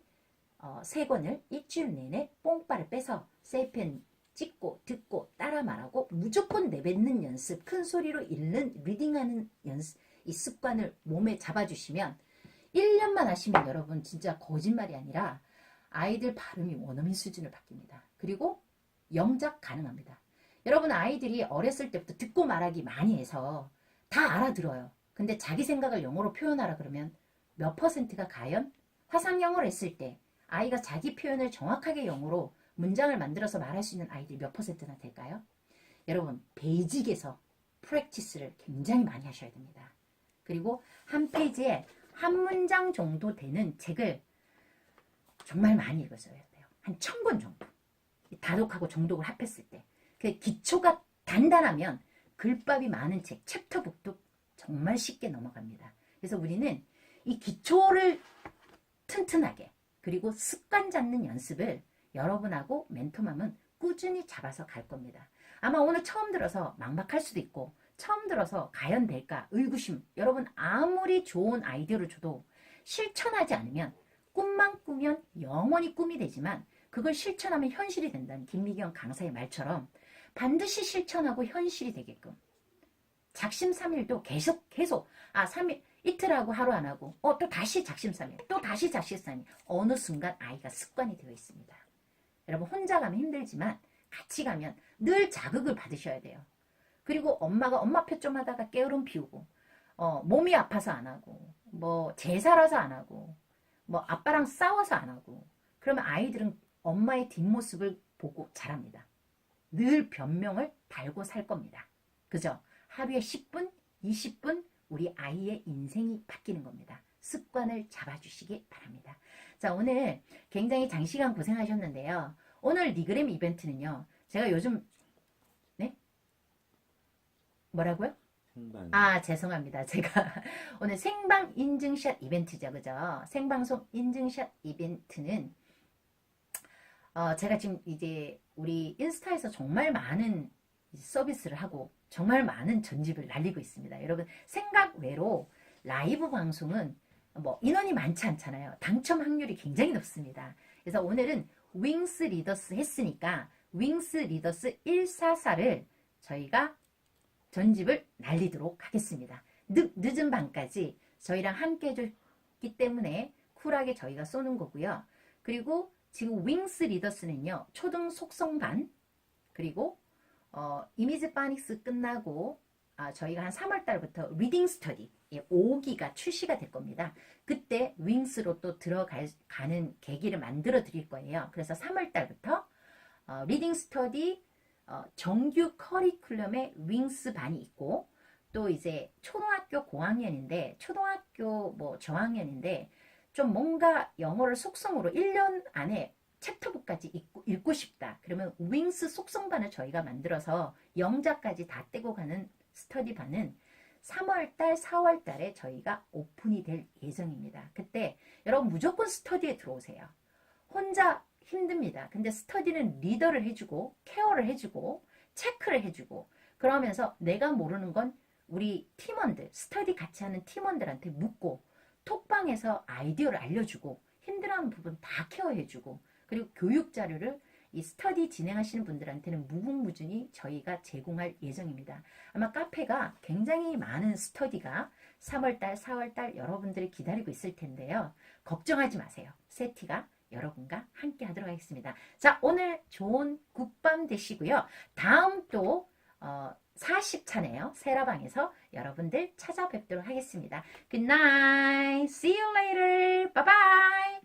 A: 3권을 일주일 내내 뽕빠를 빼서 세이펜 찍고 듣고 따라 말하고 무조건 내뱉는 연습, 큰 소리로 읽는 리딩하는 연습, 이 습관을 몸에 잡아주시면 1년만 하시면 여러분 진짜 거짓말이 아니라 아이들 발음이 원어민 수준을 바뀝니다. 그리고 영작 가능합니다. 여러분 아이들이 어렸을 때부터 듣고 말하기 많이 해서 다 알아들어요. 근데 자기 생각을 영어로 표현하라 그러면 몇 퍼센트가 과연 화상영어를 했을 때 아이가 자기 표현을 정확하게 영어로 문장을 만들어서 말할 수 있는 아이들이 몇 퍼센트나 될까요? 여러분 베이직에서 프랙티스를 굉장히 많이 하셔야 됩니다. 그리고 한 페이지에 한 문장 정도 되는 책을 정말 많이 읽으셔야 돼요. 한 1000권 정도. 다독하고 정독을 합했을 때. 그 기초가 단단하면 글밥이 많은 책, 챕터북도 정말 쉽게 넘어갑니다. 그래서 우리는 이 기초를 튼튼하게 그리고 습관 잡는 연습을 여러분하고 멘토맘은 꾸준히 잡아서 갈 겁니다. 아마 오늘 처음 들어서 막막할 수도 있고 처음 들어서 과연 될까 의구심 여러분 아무리 좋은 아이디어를 줘도 실천하지 않으면 꿈만 꾸면 영원히 꿈이 되지만 그걸 실천하면 현실이 된다는 김미경 강사의 말처럼 반드시 실천하고 현실이 되게끔 작심삼일도 계속 3일 이틀하고 하루 안 하고 또 다시 작심삼일 또 다시 작심삼일 어느 순간 아이가 습관이 되어 있습니다. 여러분 혼자 가면 힘들지만 같이 가면 늘 자극을 받으셔야 돼요. 그리고 엄마가 엄마표 좀 하다가 게으름 피우고 몸이 아파서 안 하고 뭐 제사라서 안 하고 뭐 아빠랑 싸워서 안 하고 그러면 아이들은 엄마의 뒷모습을 보고 자랍니다. 늘 변명을 달고 살 겁니다. 그죠? 하루에 10분, 20분 우리 아이의 인생이 바뀌는 겁니다. 습관을 잡아주시기 바랍니다. 자, 오늘 굉장히 장시간 고생하셨는데요. 오늘 리그램 이벤트는요. 제가 요즘 뭐라고요? 죄송합니다. 제가 오늘 생방 인증샷 이벤트죠. 그죠? 생방송 인증샷 이벤트는 제가 지금 이제 우리 인스타에서 정말 많은 서비스를 하고 정말 많은 전집을 날리고 있습니다. 여러분 생각 외로 라이브 방송은 뭐 인원이 많지 않잖아요. 당첨 확률이 굉장히 높습니다. 그래서 오늘은 윙스 리더스 했으니까 윙스 리더스 144를 저희가 전집을 날리도록 하겠습니다. 늦은 밤까지 저희랑 함께 해줬기 때문에 쿨하게 저희가 쏘는 거고요. 그리고 지금 윙스 리더스는요. 초등 속성반 그리고 이미지 파닉스 끝나고 저희가 한 3월달부터 리딩 스터디 5기가 출시가 될 겁니다. 그때 윙스로 또 들어가는 계기를 만들어 드릴 거예요. 그래서 3월달부터 리딩 스터디 정규 커리큘럼에 윙스 반이 있고 또 이제 초등학교 고학년인데 초등학교 뭐 저학년인데 좀 뭔가 영어를 속성으로 1년 안에 챕터북까지 읽고 싶다. 그러면 윙스 속성반을 저희가 만들어서 영자까지 다 떼고 가는 스터디 반은 3월달, 4월달에 저희가 오픈이 될 예정입니다. 그때 여러분 무조건 스터디에 들어오세요. 혼자 힘듭니다. 근데 스터디는 리더를 해주고 케어를 해주고 체크를 해주고 그러면서 내가 모르는 건 우리 팀원들 스터디 같이 하는 팀원들한테 묻고 톡방에서 아이디어를 알려주고 힘들어하는 부분 다 케어해주고 그리고 교육 자료를 이 스터디 진행하시는 분들한테는 무궁무진히 저희가 제공할 예정입니다. 아마 카페가 굉장히 많은 스터디가 3월달, 4월달 여러분들을 기다리고 있을 텐데요. 걱정하지 마세요. 세티가 여러분과 함께 하도록 하겠습니다. 자, 오늘 좋은 굿밤 되시고요. 다음 또 40차네요. 세라방에서 여러분들 찾아뵙도록 하겠습니다. Good night. See you later. Bye bye.